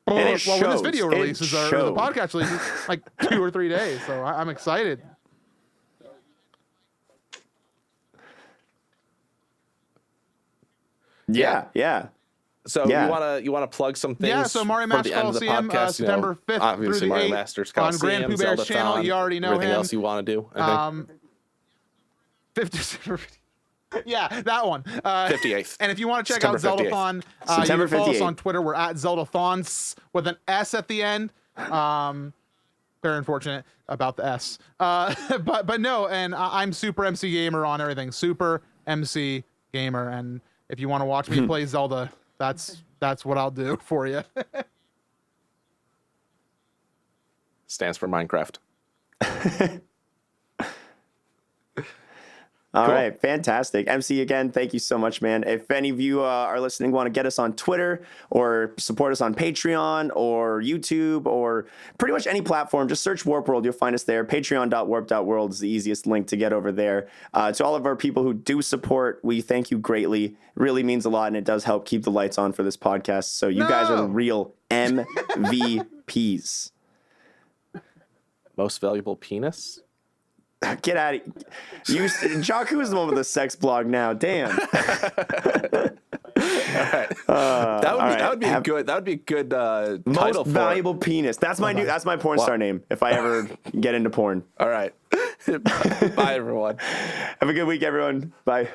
when this video releases or the podcast releases, like 2 or 3 days. So I'm excited. Yeah. So you wanna plug some things? Yeah. So Mario Masters Colosseum, September 5th obviously through the 8th Mario Masters Colosseum, on GrandPooBear's Zeldathon, channel. You already know everything him. else you want to do. I think. 50. Yeah, that one. 58th. And if you want to check out Zeldathon, you can follow us on Twitter. We're at Zeldathons with an S at the end. Very unfortunate about the S. But no, and I'm SuperMCGamer on everything. SuperMCGamer. And if you want to watch me play Zelda, that's what I'll do for you. Stands for Minecraft. All right, fantastic. MC, again, thank you so much, man. If any of you are listening, want to get us on Twitter or support us on Patreon or YouTube or pretty much any platform, just search Warp World. You'll find us there. Patreon.warp.world is the easiest link to get over there. To all of our people who do support, we thank you greatly. It really means a lot, and it does help keep the lights on for this podcast. So you guys are the real MVPs. Most valuable penis? Get out of here. Jaku is the one with the sex blog now. Damn. All right. That would be a good title. Most valuable penis. That's my porn star name if I ever get into porn. All right. Bye everyone. Have a good week, everyone. Bye.